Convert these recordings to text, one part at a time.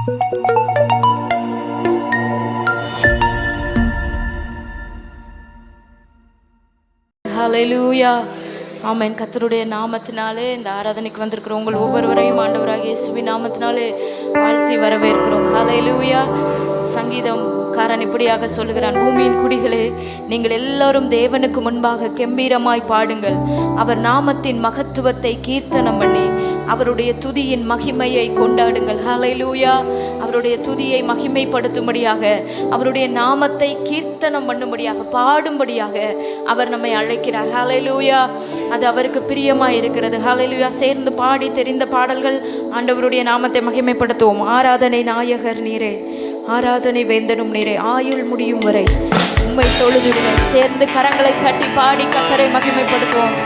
ஹல்லேலூயா, ஆமென். கர்த்தருடைய நாமத்தினாலே இந்த ஆராதனைக்கு வந்திருக்கிறோம் உங்கள் ஒவ்வொருவரையும் ஆண்டவராகிய இயேசுவின் நாமத்தினாலே வாழ்த்தி வரவேற்கிறோம். ஹல்லேலூயா. சங்கீதக்காரன் இப்படியாக சொல்லுகிறான், பூமியின் குடிகளே, நீங்கள் எல்லாரும் தேவனுக்கு முன்பாக கெம்பீரமாய் பாடுங்கள். அவர் நாமத்தின் மகத்துவத்தை கீர்த்தனம் பண்ணி அவருடைய துதியின் மகிமையை கொண்டாடுங்கள். ஹல்லேலூயா. அவருடைய துதியை மகிமைப்படுத்தும்படியாக, அவருடைய நாமத்தை கீர்த்தனம் பண்ணும்படியாக, பாடும்படியாக அவர் நம்மை அழைக்கிறார். ஹல்லேலூயா. அது அவருக்கு பிரியமாய் இருக்கிறது. ஹல்லேலூயா. சேர்ந்து பாடி தெரிந்த பாடல்கள் ஆண்டவருடைய நாமத்தை மகிமைப்படுத்துவோம். ஆராதனை நாயகர் நீரே, ஆராதனை வேந்தனும் நீரே, ஆயுள் முடியும் வரை உம்மை தொழுதுகிறேன். சேர்ந்து கரங்களை தட்டி பாடி கர்த்தரை மகிமைப்படுத்துவோம்.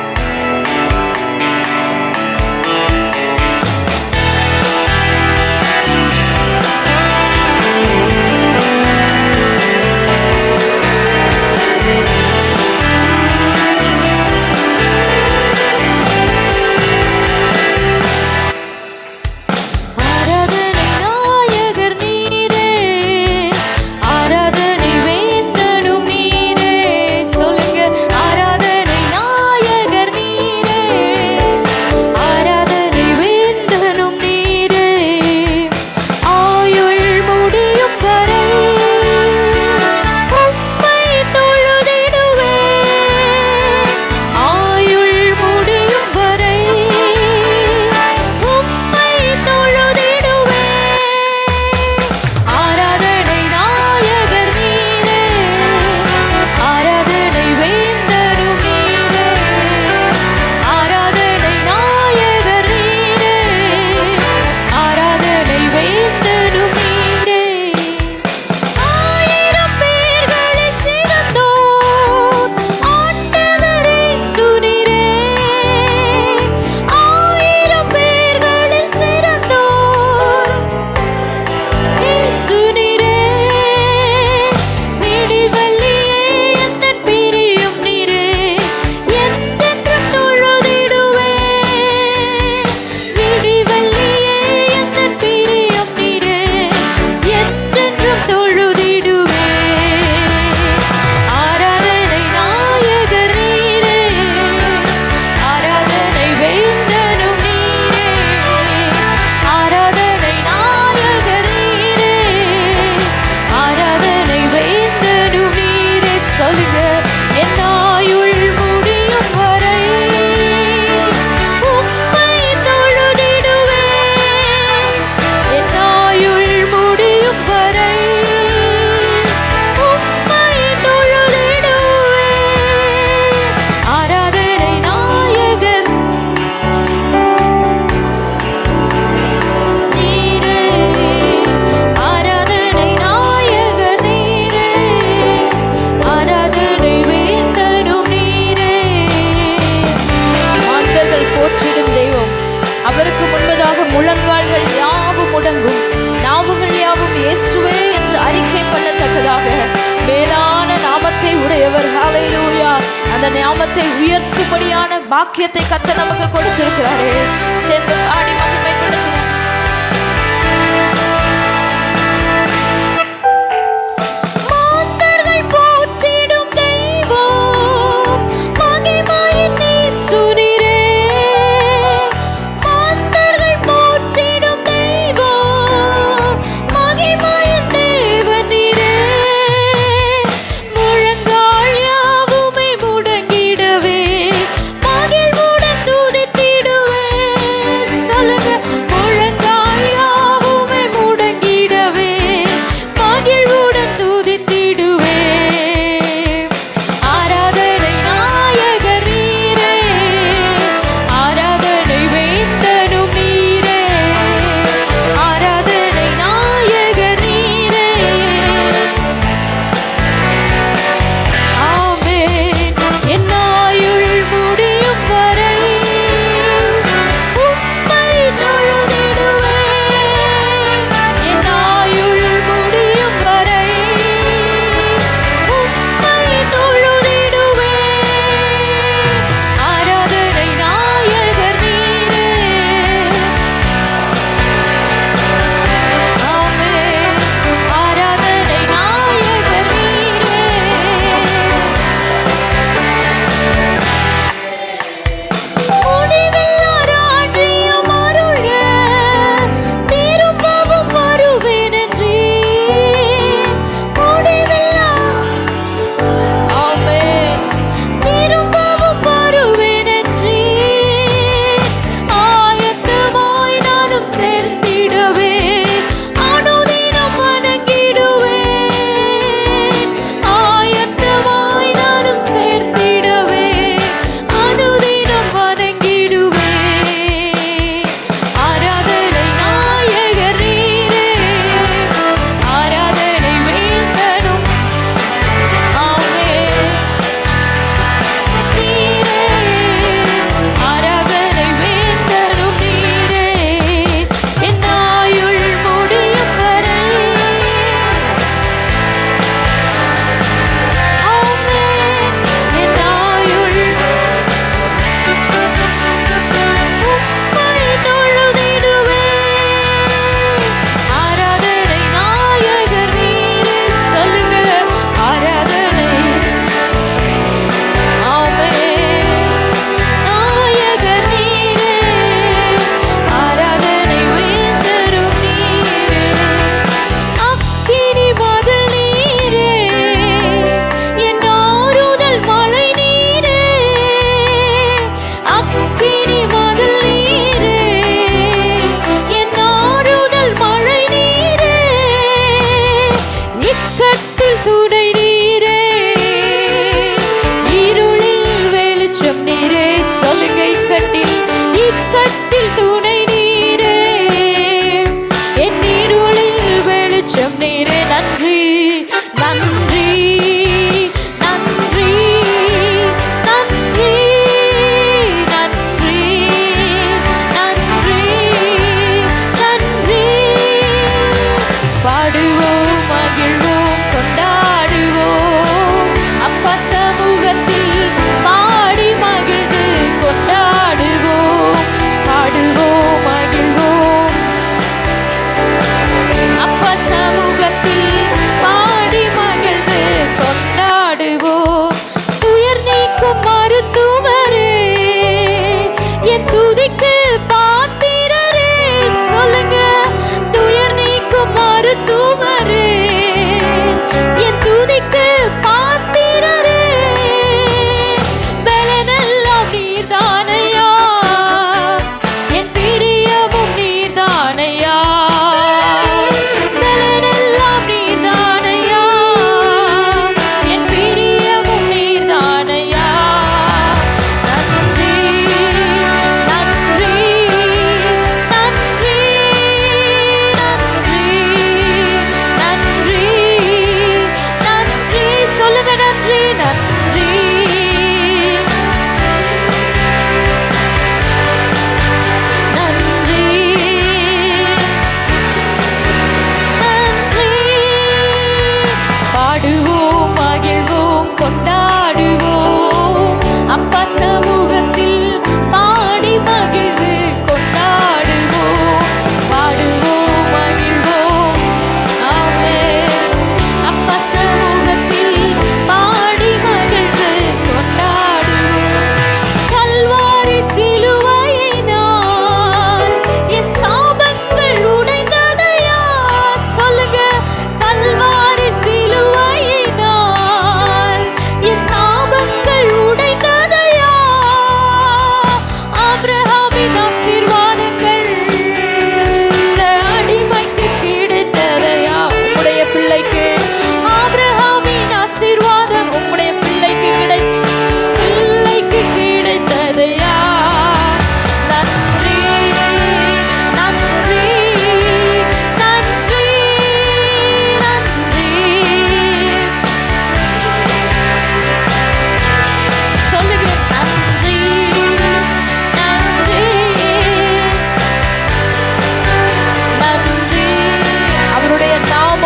முழங்கால்கள் யாவும் முடங்கும், நாவுகள் யாவும் இயேசுவே என்று அறிக்கை பண்ணத்தக்கதாக மேலான நாமத்தை உடையவர். ஹல்லேலூயா. அந்த நாமத்தை உயர்த்தும்படியான பாக்கியத்தை கர்த்தர் நமக்கு கொடுத்திருக்கிறாரே. சேர்ந்து பாடி மகிமைப்படுத்துவோம்.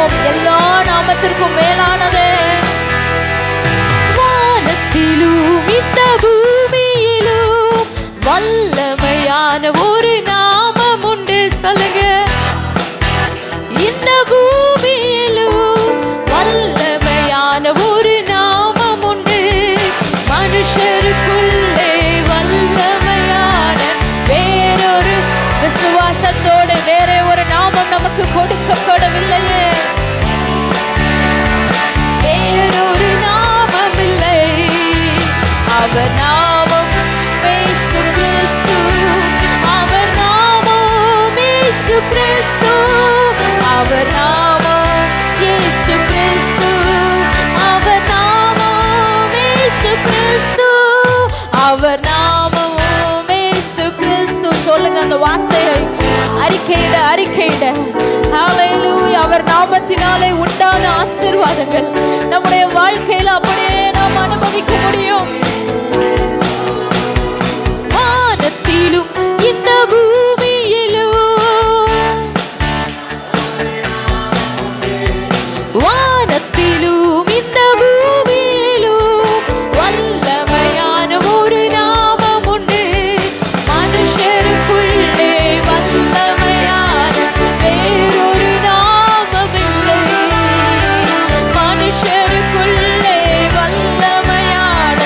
நாமம் எல்லா நாமத்திற்கும் மேலானது. வானத்திலும் இந்த பூமியிலும் வல்லமையான ஒரு நாமம் உண்டு. சொல்லுங்க, இந்த பூமியிலும் வல்லமையான ஒரு நாமம் உண்டு. மனுஷருக்குள்ளே வல்லமையான வேறொரு விசுவாசத்தோடு வேற ஒரு நாமம் நமக்கு கொடுக்கப்படவில்லையே. வேறொரு நாமம் இல்லை. அவர் நாமம் இயேசு கிறிஸ்து. அவர் நாமம் இயேசு கிறிஸ்து. அவர் நாமம் இயேசு கிறிஸ்து. அவர் நாமம் இயேசு கிறிஸ்து. அவர் நாமம் இயேசு கிறிஸ்து. சொல்லுங்க, அந்த வார்த்தையை அறிக்கையிட அறிக்கையிட. ஹல்லேலூயா. அவர் நாமத்தினாலே உண்டான ஆசீர்வாதங்கள் நம்முடைய வாழ்க்கையில் அப்படியே நாம் அனுபவிக்க முடியும். வானத்திலும் இந்த பூமியிலும், வானத்திலும் இந்த பூமியிலும் வல்லமையான ஒரு நாமம் உண்டு. மனுஷருக்குள்ளே வல்லமையான வேறொரு நாமம் இல்லை. மனுஷருக்குள்ளே வல்லமையான,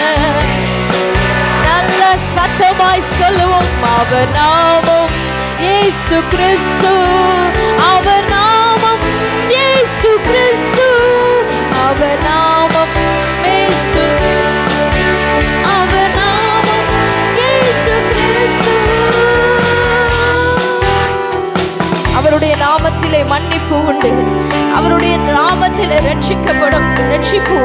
நல்ல சத்தமாய் சொல்லுவோம், அவர் நாமம் இயேசு கிறிஸ்து. அவர் நாமம் இயேசு கிறிஸ்து. அவர் நாமம் இயேசு. அவர் நாமம் இயேசு கிறிஸ்து. அவருடைய நாமத்திலே மன்னிப்பு உண்டு. அவருடைய நாமத்திலே ரட்சிப்பு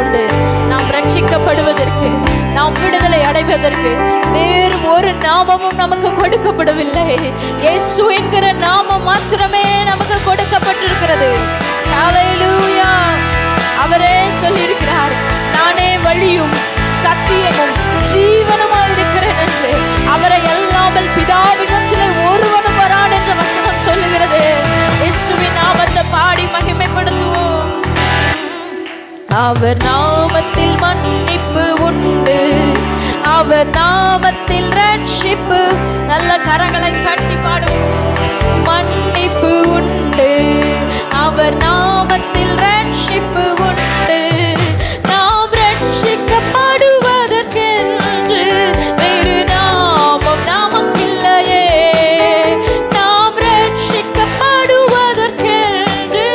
உண்டு. நாம் ரட்சிக்கப்படுவதற்கு, நாம் விடுதலை அடைவதற்கு வேறு ஒரு நாமமும் நமக்கு கொடுக்கப்படவில்லை. இயேசு என்கிற நாமம் மாத்திரமே நமக்கு கொடுக்கப்பட்டிருக்கிறது. ஹல்லேலூயா. அவரே சொல்லியிருக்கிறார், நானே வழியும் சத்தியமும் ஜீவனுமாய் இருக்கிறேன் என்று. அவரை அல்லாமல் பிதாவிடத்திலே ஒருவனும் வரான் என்ற வசனம் சொல்லுகிறது. இயேசுவின் நாமத்தை பாடி மகிமைப்படுத்துவோம். அவர் நாமத்தில் மன்னிப்பு உண்டு. அவர் நாமத்தில் ரட்சிப்பு. நல்ல கரங்களை தட்டி பாடும். மன்னிப்பு உண்டு. அவர் நாமத்தில் ரட்சிப்பு உண்டு. நாம் ரட்சிக்கப்படுவதற்கென்று வேறு நாமம் நமக்கில்லையே. நாம் ரட்சிக்கப்படுவதற்கென்று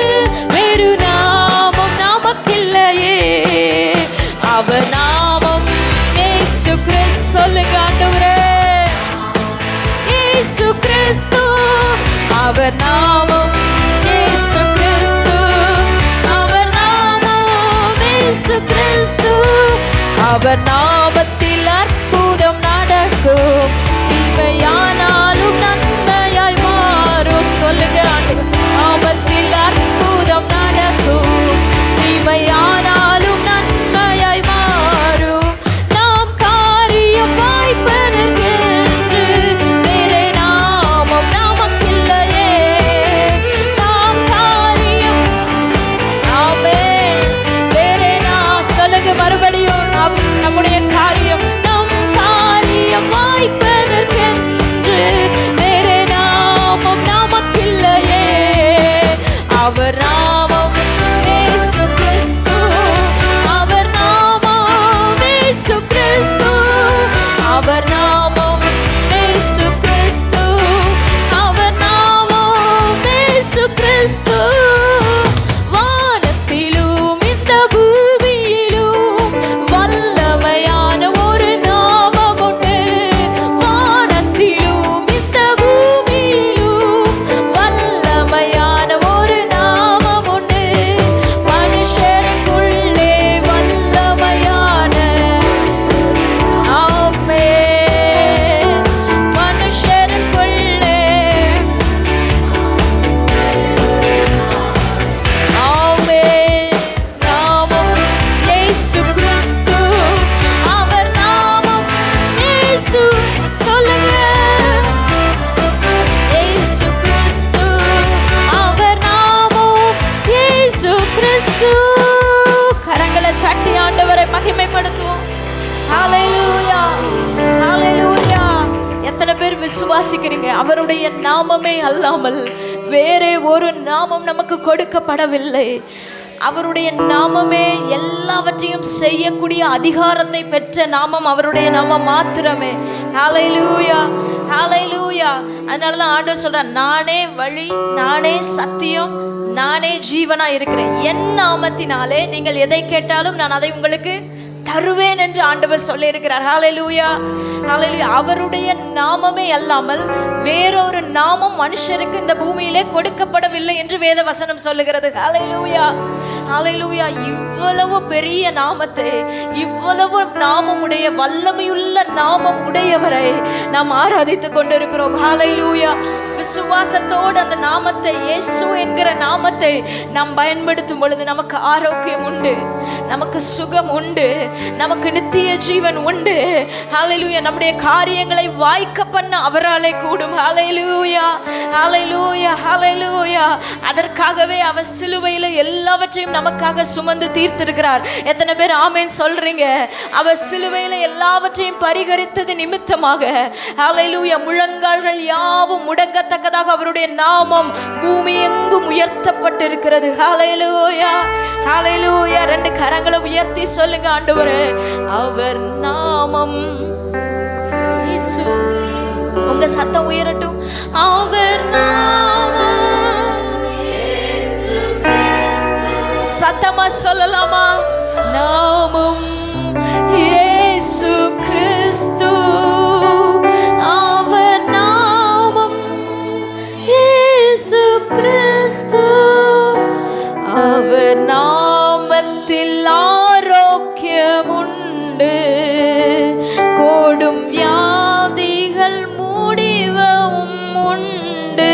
வேறு நாமம் நமக்கில்லையே. அவர் நாமம் இயேசு கிறிஸ்து. சொல்லுங்க ஆண்டவரே, இயேசு கிறிஸ்து. அவர் நாமம் இயேசு கிறிஸ்து. அவர் நாமம் இயேசு கிறிஸ்து. அவர் நாமத்தில் அற்புதம் நடக்கும். தீமையானாலும் நன்மையாய் மாறும். சொல்லுங்க ஆண்டவர், நாமத்தில் அற்புதம் நடக்கும். தீமையானாலும் நன்மையாய் மாறும். நாம் காரியம் வாய்ப்பதற்கென்று வேறே நாமம் நமக்கில்லையே. நாம் காரியம், ஆமென், வேறே சொல்லுங்க மறுபடியும், நம்முடைய கரங்களை தட்டி ஆண்டவரை மகிமைப்படுத்துவோம். ஹல்லேலூயா, ஹல்லேலூயா. எத்தனை பேர் விசுவாசிக்கிறீங்க? அவருடைய நாமமே அல்லாமல் வேறே ஒரு நாமம் நமக்கு கொடுக்கப்படவில்லை. அவருடைய நாமமே எல்லாவற்றையும் செய்யக்கூடிய அதிகாரத்தை பெற்ற நாமம் அவருடைய நாமம் மாத்திரமே. ஹல்லேலூயா, ஹல்லேலூயா. அதனால தான் ஆண்டவர் சொல்றார், நானே வழி, நானே சத்தியம், நானே ஜீவனா இருக்கிறேன். என் நாமத்தினாலே நீங்கள் எதை கேட்டாலும் நான் அதை உங்களுக்கு தருவேன் என்று ஆண்டவர் சொல்லி இருக்கிறார். ஹல்லேலூயா, ஹல்லேலூயா. அவருடைய நாமமே அல்லாமல் வேறொரு நாமம் மனுஷருக்கு இந்த பூமியிலே கொடுக்கப்படவில்லை என்று வேத வசனம் சொல்லுகிறது. ஹல்லேலூயா, ஹல்லேலூயா. இவ்வளவு பெரிய நாமத்தை, இவ்வளவு நாமமுடைய வல்லமையுள்ள நாமம் உடையவரை நாம் ஆராதித்துக் கொண்டிருக்கிறோம். ஹல்லேலூயா. விசுவாசத்தோடு அந்த நாமத்தை, இயேசு என்கிற நாமத்தை நாம் பயன்படுத்தும் பொழுது நமக்கு ஆரோக்கியம் உண்டு, நமக்கு சுகம் உண்டு, நமக்கு நித்திய ஜீவன் உண்டு. ஹல்லேலூயா. நம்முடைய காரியங்களை வாய்க்க பண்ண அவராலே கூடும். ஹல்லேலூயா, ஹல்லேலூயா, ஹல்லேலூயா. அதற்காகவே அவர் சிலுவையில் எல்லாவற்றையும் நமக்காக சுமந்து தீர்த்திருக்கிறார். எத்தனை பேர் ஆமென் சொல்றீங்க? அவர் சிலுவையில் எல்லாவற்றையும் பரிகரித்தது நிமித்தமாக ஹல்லேலூயா முழங்கால்கள் யாவும் முடங்கத்தக்கதாக அவருடைய நாமம் பூமி எங்கும் உயர்த்தப்பட்டிருக்கிறது. ஹல்லேலூயா, ஹல்லேலூயா. ரெண்டு கரங்களை உயர்த்தி சொல்லுங்க, ஆண்டவரே அவர் நாமம். இயேசு, உங்க சத்தம் உயரட்டும். அவர் நாமம். சத்தமா சொல்லலாமா? நாமம் இயேசு கிறிஸ்து. அவர் நாமம் இயேசு கிறிஸ்து. அவர் நாமத்தில் ஆரோக்கியம் உண்டு, கோடும் வியாதிகள் முடிவும் உண்டு.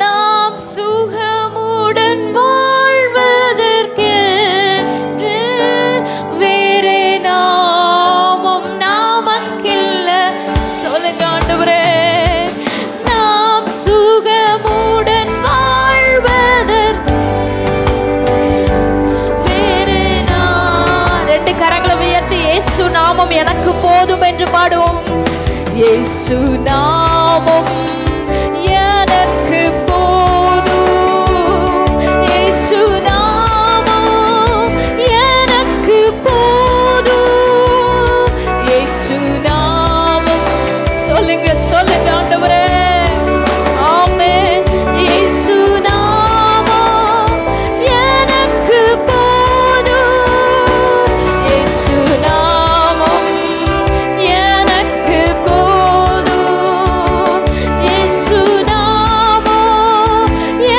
நாம் சுகமுடன் வாழ்வதற்கென்று வேறே நாமம் நமக்கில்ல. சொல்லுங்க ஆண்டவரே, நாம் சுகமுடன் வாழ்வதற்கு வேறே ரெண்டு கரங்களை உயர்த்தி இயேசு நாமம் எனக்கு போதும் என்று பாடுவோம். இயேசு நாமம் எனக்கு போதும், இயேசு நாமம் எனக்கு போதும், இயேசு நாமம். சொல்லுங்க, சொல்லுங்க ஆண்டவரே. ஆமென். இயேசு நாமம் எனக்கு போதும், இயேசு நாமம் எனக்கு போதும், இயேசு நாமம்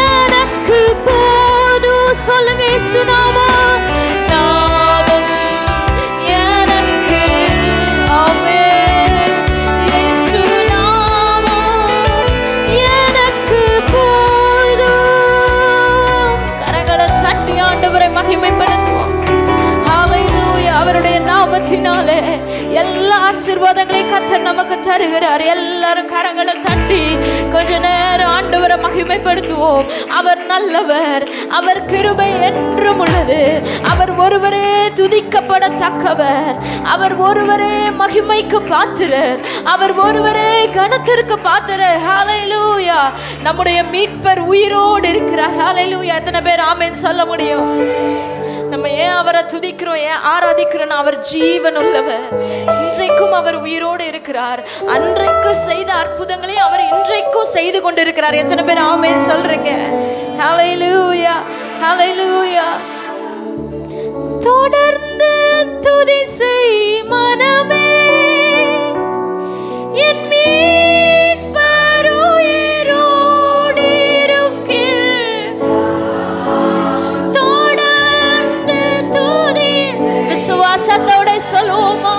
எனக்கு போதும். சொல்லுங்க, இயேசு நாமம், நாமம் எனக்கு. ஆமென். இயேசு நாமம் எனக்கு போதும். கரங்களை தட்டி ஆண்டவரை மகிமைப்படுத்துவோம். ஹல்லேலூயா. அவருடைய நாமத்தினாலே எல்லா ஆசீர்வாதங்களையும் கர்த்தர் நமக்கு தருகிறார். எல்லாரும் கரங்களை தட்டி கொஞ்ச நேரம் ஆண்டவரை மகிமைப்படுத்துவோம். அவர் நல்லவர், அவர் கிருபை என்றும் உள்ளது. அவர் ஒருவரே துதிக்கப்படத்தக்கவர், அவர் ஒருவரே மகிமைக்கு பாத்திரர், அவர் ஒருவரே கனத்திற்கு பாத்திரர். ஹல்லேலூயா. நம்முடைய மீட்பர் உயிரோடு இருக்கிறார். ஹல்லேலூயா. எத்தனை பேர் ஆமென் சொல்ல முடியும்? நம்ம ஏன் அவரை துதிக்கிறோம், ஏன் ஆராதிக்கிறோம்? அவர் ஜீவன் உள்ளவர். இன்றைக்கும் அவர் உயிரோடு இருக்கிறார். அன்றைக்கு செய்த அற்புதங்களை அவர் இன்றைக்கும் செய்து கொண்டிருக்கிறார். எத்தனை பேர் ஆமென் சொல்றீங்க? ஹல்லேலூயா, ஹல்லேலூயா. தொடர்ந்து துதி செய் மனமே, என் மீட்பர் உயிரோடு இருக்கிறார். தொடர்ந்து துதி. விசுவாசத்தோட சொல்லுவோமா?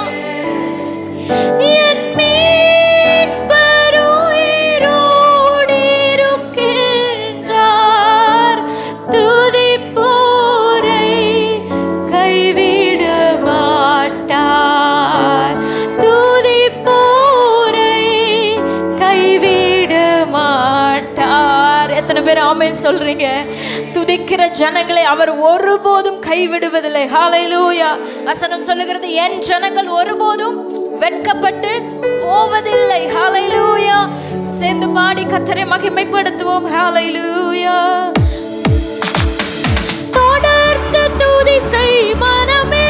என் மீட்பர் உயிரோடு இருக்கின்றார். துதிப்போரை கைவிட மாட்டார், துதிப்போரை கைவிட மாட்டார். எத்தனை பேர் ஆமென் சொல்றீங்க? துதிக்கிற ஜனங்களை அவர் ஒருபோதும் கைவிடுவதில்லை. ஹல்லேலூயா. வசனம் சொல்லுகிறது, என் ஜனங்கள் ஒருபோதும் வெட்கப்பட்டு போவதில்லை. ஹல்லேலூயா. சேர்ந்து பாடி கர்த்தரை மகிமைப்படுத்துவோம். ஹல்லேலூயா. தொடர்ந்து துதி செய் மனமே,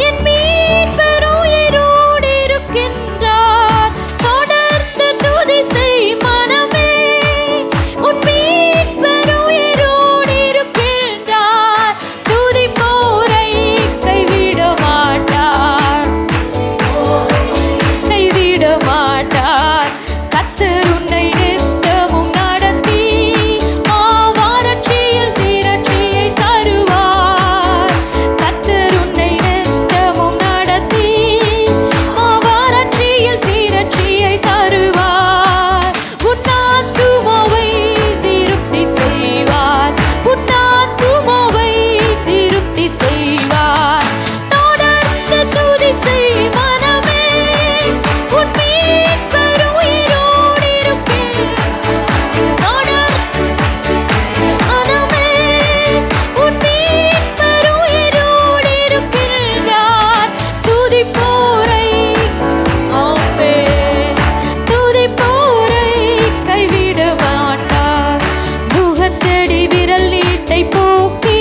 என் மீட்பர் உயிரோடு இருக்கின்றார். தொடர்ந்து துதி செய் மனமே, உன் மீட்பர் உயிரோடு இருக்கின்றார். துதிப்போரை கைவிட மாட்டார், கைவிட மாட்டார். கர்த்தர் உன்னை நித்தமும் நடத்தி வறட்சியில் திரட்சியை தருவார். கர்த்தர் உன்னை நித்தமும் நடத்தி வறட்சியில் திரட்சியை தருவார். உன் ஆத்துமாவை திருப்தி செய்வார், உன் ஆத்துமாவை திருப்தி செய்வார். தொடர்ந்து துதி செய் மனமே, உன் மீட்பர் உயிரோடு இருக்கின்றார். மனமே, உன் மீட்பர் உயிரோடு இருக்கின்றார். துதிப்போரை, ஆமென், துதிப்போரை கைவிட மாட்டார். முகத்தடி விரல் நீட்டை போக்கி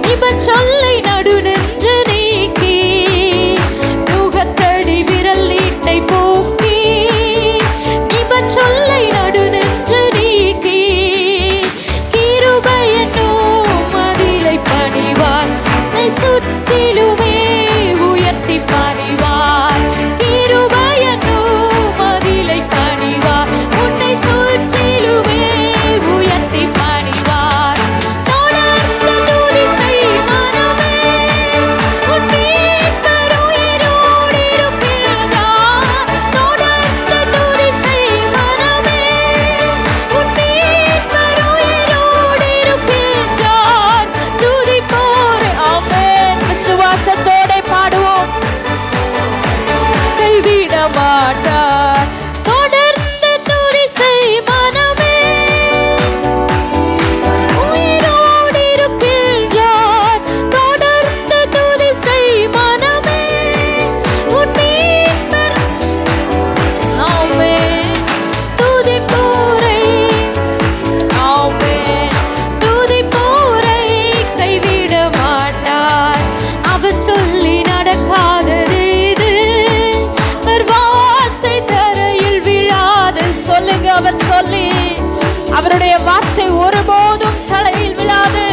நிபச் சொல்லை நடு நின்று நீக்கி. முகத்தடி விரல் நீட்டை போக்கி நிபச் சொல்லை நடு நின்று நீக்கி. கிருபை என்னும் மதிலை பணிவார், உன்னை சுற்றிலுமே உயர்த்தி பணிவார். கிருபை என்னும் மதிலை பணிவார், உன்னை சுற்றிலுமே உயர்த்தி பணிவார். தொடர்ந்து துதி செய் மனமே, உன் மீட்பர் உயிரோடு இருக்கின்றார். தொடர்ந்து துதி செய் மனமே, உன் மீட்பர் உயிரோடு இருக்கின்றார். துதிப்போரை, ஆமென், விசுவாசத்தோட பாடுவோம். கைவிட மாட்டார். தொடர்ந்து துதி செய் மனமே, உயிரோடு இருக்கின்றார். தொடர்ந்து துதி செய் மனமே, உன் மீட்பர், ஆமென், துதிப்போரை, ஆமென், துதிப்போரை கைவிட மாட்டார். அவர் சொல்லி நடக்காதது இது, அவர் வார்த்தை தரையில் விழாது. சொல்லுங்க, அவர் சொல்லி, அவருடைய வார்த்தை ஒருபோதும் தலையில் விழாது.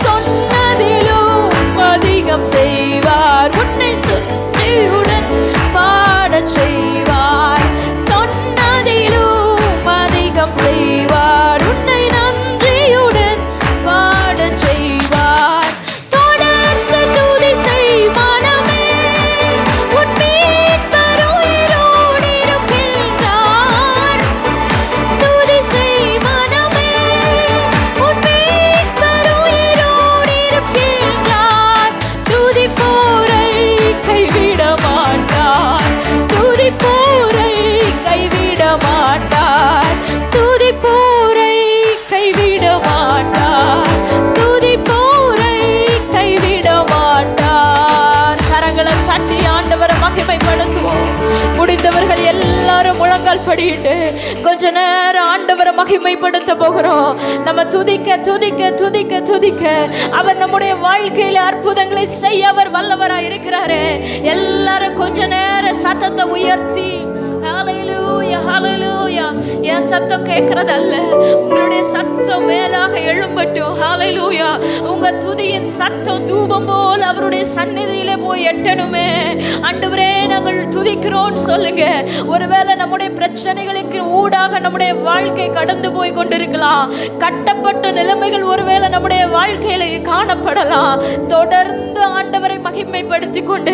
சொன்னதிலும் அதிகம் செய்வார், உன்னை சுற்றியுடன் பாடச் செய்வார். சொன்னதிலும் அதிகம் செய்வார், உன்னை நன்றியுடன் பாடச் செய்வார். தொடர்ந்து துதி செய் மனமே, உன் மீட்பர் உயிரோடு இருக்கின்றார். துதி செய் மனமே, உன் மீட்பர் உயிரோடு இருக்கின்றார். துதிப்போரை கைவிட மாட்டார், துதிப்போரை கைவிட மாட்டார். துதிப்போரை கைவிட மாட்டார், துதிப்போரை கைவிட மாட்டார். கரங்களை தட்டி ஆண்டவரை மகிமைப்படுத்துவோம். முடிந்தவர்கள் எல்லாரும் முழங்கால் படியிட்டு கொஞ்ச நேரம் ஆண்டவரை மகிமைப்படுத்த போகிறோம். நம்ம துதிக்க துதிக்க துதிக்க துதிக்க அவர் நம்முடைய வாழ்க்கையில அற்புதங்களை செய்ய அவர் வல்லவராய் இருக்கிறாரு. எல்லாரும் கொஞ்ச நேரம் சத்தத்தை உயர்த்தி ஹல்லேலூயா ஹல்லேலூயா. என் சத்தம் கேட்கறதல்ல, உங்களுடைய சத்தம் மேலாக எழும்பட்டும். ஹல்லேலூயா. உங்க துதியின் சத்தம் தூபம் போல் அவருடைய சந்நிதியிலே போய் எட்டணுமே. ஆண்டவரே, நாங்கள் துதிக்கிறோம் சொல்லுங்க. ஒருவேளை நம்முடைய பிரச்சனைகளுக்கு ஊடாக நம்முடைய வாழ்க்கை கடந்து போய் கொண்டிருக்கலாம். கட்டப்பட்ட நிலைமைகள் ஒருவேளை நம்முடைய வாழ்க்கையில காணப்படலாம். தொடர்ந்து தொடர்ந்து ஆண்டவரை மகிமைப்படுத்திக் கொண்டு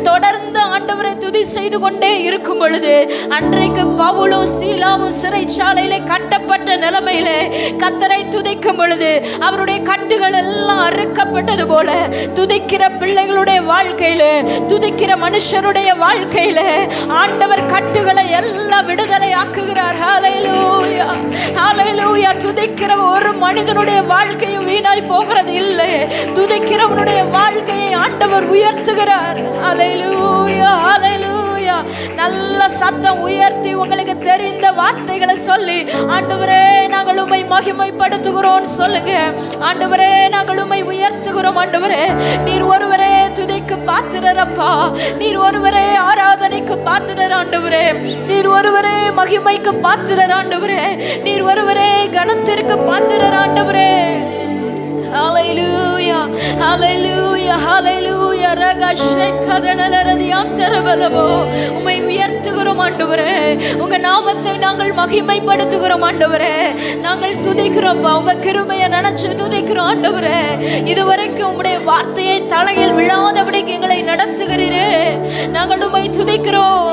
தொடர்ந்து ஆண்டவரை துதி செய்து கொண்டே இருக்கும் பொழுது, அன்றைக்கு பவுலும் சீலாவும் சிறைச்சாலையிலே கட்டப்பட்ட நிலைமையிலே கர்த்தரை துதிக்கும் பொழுது அவருடைய கட்டுகள் எல்லாம் அறுக்கப்பட்டது போல துதிக்கிற பிள்ளைகளுடைய வாழ்க்கையில, துதிக்கிற மனுஷருடைய வாழ்க்கையில ஆண்டவர் கட்டுகளை எல்லாம் விடுதலை ஆக்குகிறார். ஹல்லேலூயா, ஹல்லேலூயா. துதிக்கிற ஒரு மனிதனுடைய வாழ்க்கையும் வீணாய் போகிறது இல்லை. துதிக்கிறவனுடைய வாழ்க்கையை ஆண்டவர் உயர்த்துகிறார். ஹல்லேலூயா, ஹல்லேலூயா. நல்ல சத்தம் உயர்த்தி உங்களுக்கு தெரிந்த வார்த்தைகளை சொல்லி, ஆண்டவரே நாங்கள் உம்மை மகிமைப்படுத்துகிறோம் சொல்லுங்க. ஆண்டவரே நாங்கள் உம்மை உயர்த்துகிறோம். ஆண்டவரே நீர் ஒருவரே துதிக்கு பாத்திரரப்பா, நீர் ஒருவரே ஆராதனைக்கு பாத்திரர். ஆண்டவரே நீர் ஒருவரே மகிமைக்கு பாத்திரர். ஆண்டவரே நீர் ஒருவரே கனத்திற்கு பாத்திரர். ஆண்டவரே ஹல்லேலூயா, ஹல்லேலூயா, ஹல்லேலூயா. ரகஷேகதனலரதியாந்தரபலவோ உம்மை உயர்த்துகிறோம் ஆண்டவரே. உங்க நாமத்தை நாங்கள் மகிமைப்படுத்துகிறோம் ஆண்டவரே. நாங்கள் துதிக்கிறோம்ப்பா, உங்க கிருபையை நினைச்சு துதிக்கிறோம் ஆண்டவரே. இதுவரைக்கும் உம்முடைய வார்த்தையை தலையில் விழாதபடிக்கு எங்களை நடத்துகிறீரே, நாங்கள் உம்மை துதிக்கிறோம்.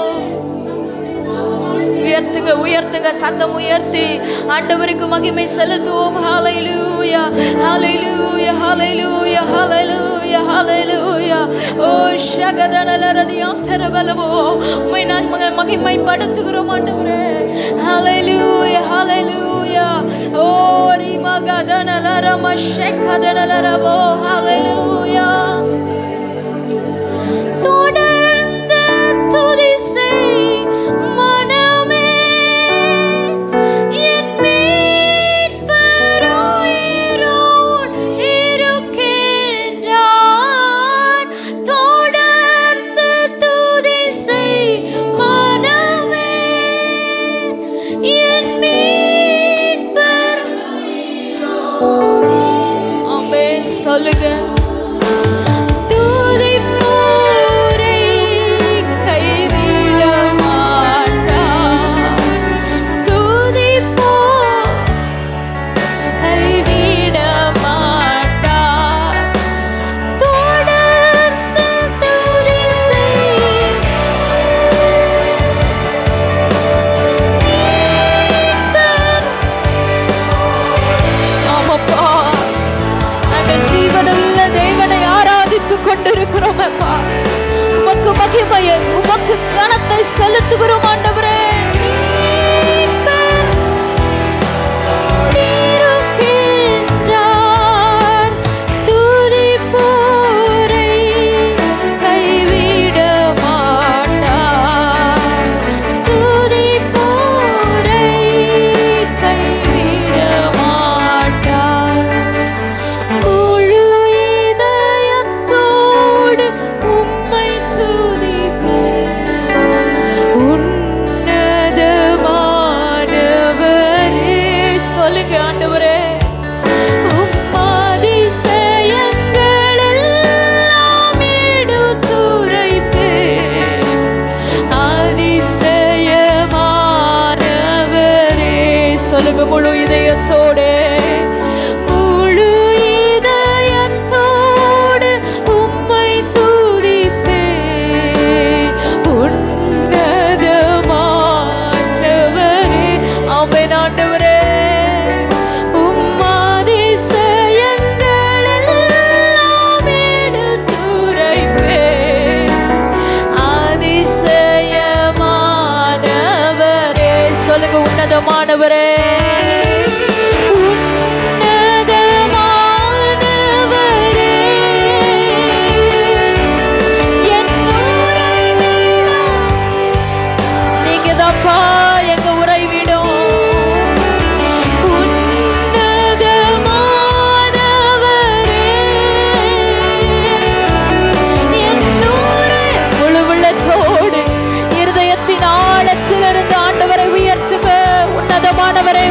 உயர்த்துங்க, உயர்த்துங்க, சத்தம் உயர்த்தி ஆண்டவருக்கு மகிமை செலுத்துவோம். ஹல்லேலூயா, ஹல்லேலூயா, ஹல்லேலூயா, ஹல்லேலூயா, ஹல்லேலூயா. ஓ ஷகதனலரதியாந்தரபலவோ உம்மை நாங்கள் மகிமைப்படுத்துகிறோம் ஆண்டவரே. ஹல்லேலூயா, ஹல்லேலூயா. ஓ ரிமகதனலரமஷேகதனலரவோ ஹல்லேலூயா. தொடர்ந்து துதி செய் சொல்லுங்க. துதிப்போரை கைவிட மாட்டார், துதிப்போர் கைவிட மாட்டார். தொடர்ந்து துதி செய். ஆமாப்பா, ஜீவனுள்ள தேவனை ஆராதித்துக் கொண்டிருக்கிறோம். உமக்கு மகிமையை, உமக்கு கனத்தை செலுத்துகிறோம் ஆண்டவரே. முழு இதயத்தோடு, முழு இதயத்தோடு உம்மை துதிப்பேன் உன்னதமானவரே. ஆமென் ஆண்டவரே. உம்மாதிசயங்கள் எல்லாம் எடுத்துரைப்பேன் அதிசயமானவரே. சொல்லுங்க, உன்னதமானவரே. ஆண்டவரை உயர்த்துக. உன்னதமானவரை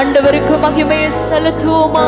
ஆண்டவருக்கு மகிமையை செலுத்துவோமா?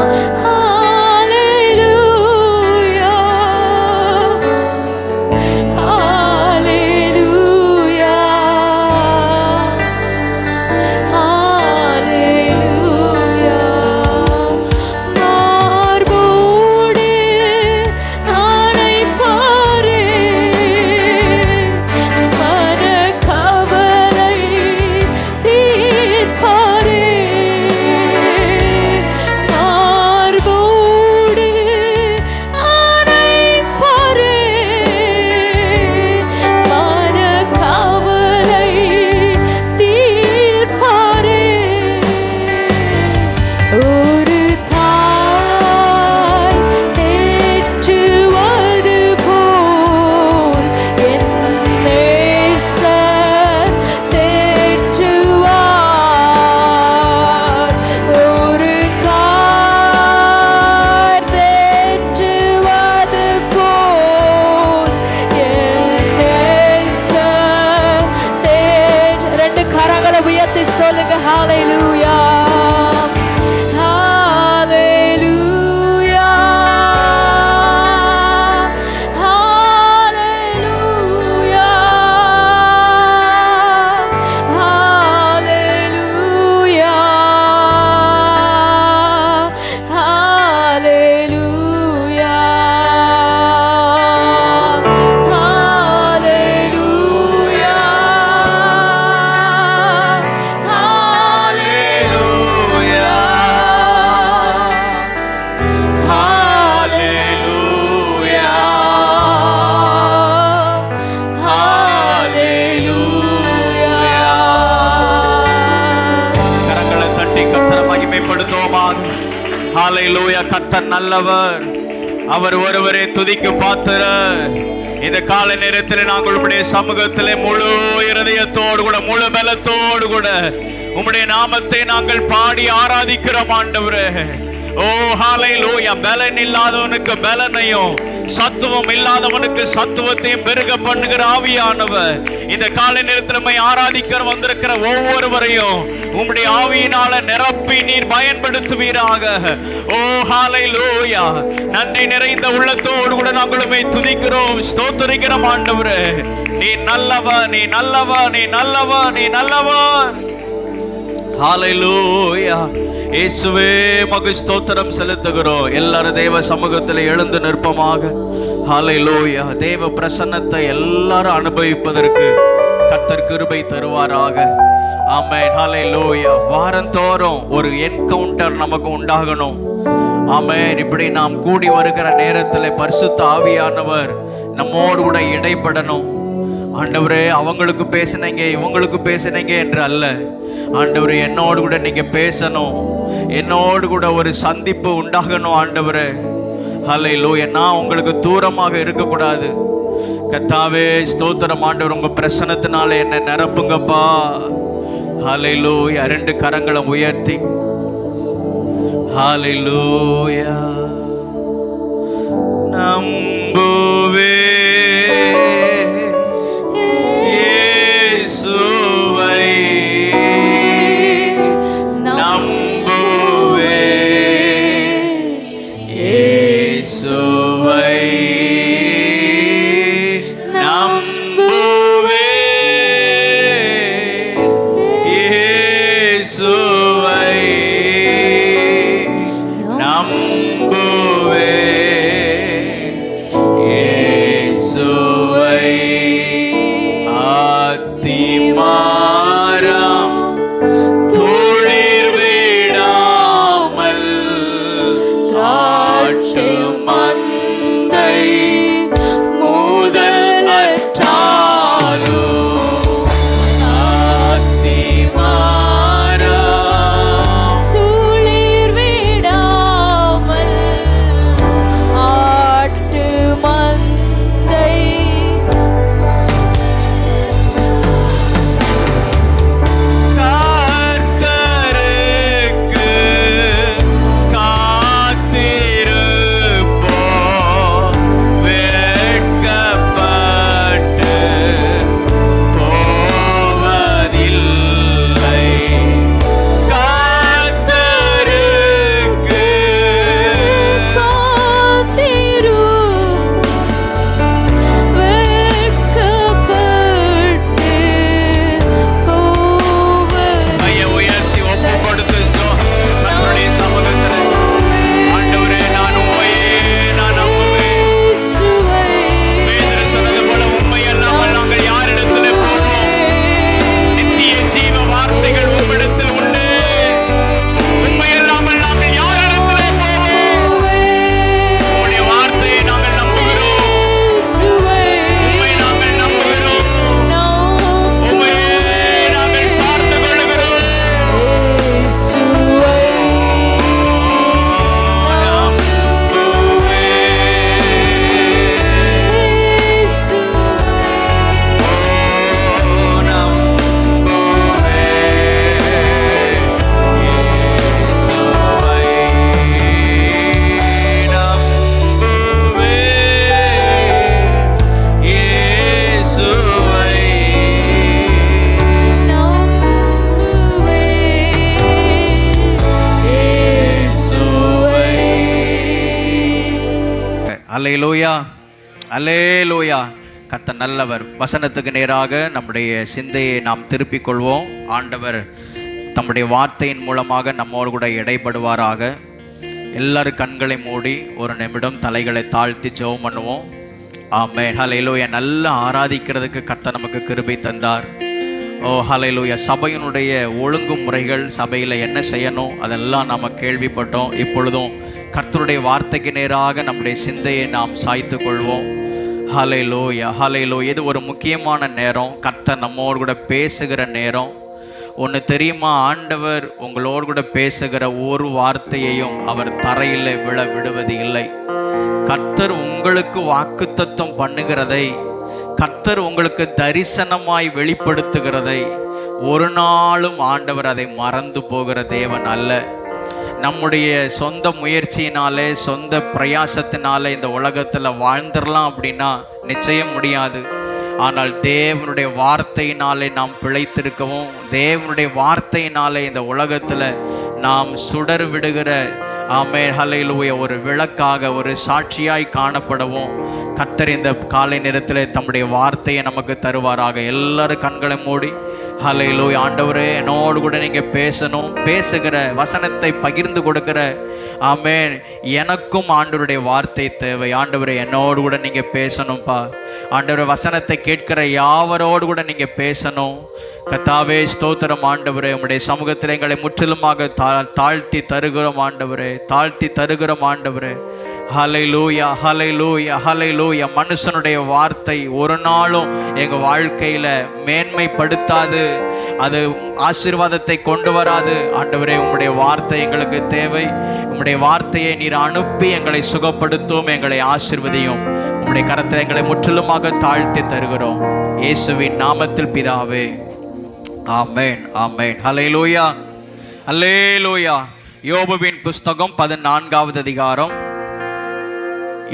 சொல்லுங்க ஹalleluya ஹalleluya ஹalleluya ஹalleluya ஹalleluya ஹalleluya. கர்த்தர் நல்லவர், அவர் ஒருவரே துதிக்கு பாத்திரர். இந்த கால நேரத்தில் நாங்கள் உம்முடைய சமூகத்திலே முழு இருதயத்தோடு கூட முழு பலத்தோடு கூட உம்முடைய நாமத்தை நாங்கள் பாடி ஆராதிக்கிறோம் ஆண்டவரே. ஓ ஹalleluya. பலன் இல்லாதவனுக்கு பலனையும் சத்துவம் இல்லாதவனுக்கு சத்துவத்தையும் பெருக பண்ணுகிற ஆவியானவர் இந்த காலை நேரத்தில் ஆராதிக்கிற வந்திருக்கிற ஒவ்வொருவரையும் உம்முடைய ஆவியினால நிரப்பி நீர் பயன்படுத்துவீராக. ஓ ஹalleluya. நன்றி நிறைந்த உள்ளத்தோடு கூட நாங்கள் உம்மை துதிக்கிறோம், ஸ்தோத்திரிக்கிறோம் ஆண்டவரே. நீ நல்லவர், நீ நல்லவர், நீ நல்லவர், நீ நல்லவர். ஹalleluya. இயேசுவே மக்கு ஸ்தோத்திரம் செலுத்துகிறோம். எல்லாரும் தேவ சமூகத்தில் எழுந்து நிற்பமாக. ஹalleluya. தேவ பிரசன்னத்தை எல்லாரும் அனுபவிப்பதற்கு கர்த்தர் கிருபை தருவாராக. ஆமென். ஹalleluya. வாரந்தோறும் ஒரு என்கவுண்டர் நமக்கு உண்டாகணும். ஆமென். இப்படி நாம் கூடி வருகிற நேரத்தில் பரிசுத்த ஆவியானவர் நம்மோடு கூட இடைப்படணும். ஆண்டவரே அவங்களுக்கு பேசினீங்க இவங்களுக்கு பேசினீங்க என்று அல்ல, ஆண்டவரே என்னோடு கூட நீங்க பேசணும், என்னோடு கூட ஒரு சந்திப்பு உண்டாகணும் ஆண்டவரே. ஹல்லேலூயா. நான் உங்களுக்கு தூரமாக இருக்கக்கூடாது. கர்த்தாவே ஸ்தோத்திரம் ஆண்டவர், உங்க பிரசன்னத்தினால என்ன நிரப்புங்கப்பா. ஹல்லேலூயா. ரெண்டு கரங்களை உயர்த்தி ஹல்லேலூயா. நம்புவே இயேசுவை, நம்புவே இயேசுவை, நம்புவே இயேசுவை, நம்புவே இயேசுவை. ஆத்திமாரம் துளிர் விடாமல் தாட்டு மந்தை முதல் அற்றாலும், ஆத்திமாரம் துளிர் விடாமல் ஆட்டு மந்தை அல்லேலூயா, அல்லேலூயா. கர்த்தர் நல்லவர். வசனத்துக்கு நேராக நம்முடைய சிந்தையை நாம் திருப்பிக் கொள்வோம். ஆண்டவர் தம்முடைய வார்த்தையின் மூலமாக நம்மோடு கூட இடைப்படுவாராக. எல்லாரும் கண்களை மூடி ஒரு நிமிடம் தலைகளை தாழ்த்தி ஜெபம் பண்ணுவோம். ஆமென். ஹல்லேலூயா. நல்லா ஆராதிக்கிறதுக்கு கர்த்தர் நமக்கு கிருபை தந்தார். ஓ ஹல்லேலூயா. சபையினுடைய ஒழுங்குமுறைகள், சபையில் என்ன செய்யணும் அதெல்லாம் நாம் கேள்விப்பட்டோம். இப்பொழுதும் கர்த்தருடைய வார்த்தைக்கு நேராக நம்முடைய சிந்தையை நாம் சாய்த்து கொள்வோம். ஹல்லேலூயா, ஹல்லேலூயா. இது ஒரு முக்கியமான நேரம். கர்த்தர் நம்மோடு கூட பேசுகிற நேரம். ஒன்று தெரியுமா, ஆண்டவர் உங்களோடு கூட பேசுகிற ஒரு வார்த்தையையும் அவர் தரையில் விழ விடுவது இல்லை. கர்த்தர் உங்களுக்கு வாக்குத்தத்தம் பண்ணுகிறதை, கர்த்தர் உங்களுக்கு தரிசனமாய் வெளிப்படுத்துகிறதை ஒரு நாளும் ஆண்டவர் அதை மறந்து போகிற தேவன் அல்ல. நம்முடைய சொந்த முயற்சியினாலே, சொந்த பிரயாசத்தினாலே இந்த உலகத்தில் வாழ்ந்துடலாம் அப்படின்னா நிச்சயம் முடியாது. ஆனால் தேவனுடைய வார்த்தையினாலே நாம் பிழைத்திருக்கவும், தேவனுடைய வார்த்தையினாலே இந்த உலகத்தில் நாம் சுடர் விடுகிற ஆமென் ஹல்லேலூயா ஒரு விளக்காக, ஒரு சாட்சியாய் காணப்படவும் கர்த்தர் இந்த காலை நேரத்தில் தம்முடைய வார்த்தையை நமக்கு தருவாராக. எல்லாரும் கண்களை மூடி ஹல்லேலூயா. ஆண்டவரே, என்னோடு கூட நீங்கள் பேசணும். பேசுகிற வசனத்தை பகிர்ந்து கொடுக்கிற ஆமென் எனக்கும் ஆண்டவருடைய வார்த்தை தேவை. ஆண்டவரே, என்னோடு கூட நீங்கள் பேசணும்ப்பா. ஆண்டவரே, வசனத்தை கேட்கிற யாவரோடு கூட நீங்கள் பேசணும். கர்த்தாவே ஸ்தோத்திரம். ஆண்டவரே, உம்முடைய சமூகத்தில் எங்களை முற்றிலுமாக தாழ்த்தி தருகிறோம் ஆண்டவரே, தாழ்த்தி தருகிறோம் ஆண்டவரே. ஹல்லேலூயா, ஹல்லேலூயா, ஹல்லேலூயா. மனுஷனுடைய வார்த்தை ஒரு நாளும் எங்கள் வாழ்க்கையில் மேன்மைப்படுத்தாது, அது ஆசீர்வாதத்தை கொண்டு வராது. ஆண்டவரே, உம்முடைய வார்த்தை எங்களுக்கு தேவை. உம்முடைய வார்த்தையை நீர் அனுப்பி எங்களை சுகப்படுத்தும், எங்களை ஆசீர்வதியும். உம்முடைய கரத்தில் எங்களை முற்றிலுமாக தாழ்த்தி தருகிறோம் இயேசுவின் நாமத்தில் பிதாவே, ஆமென், ஆமென். ஹல்லேலூயா, ஹல்லேலூயா. யோபுவின் புஸ்தகம் 14வது அதிகாரம்,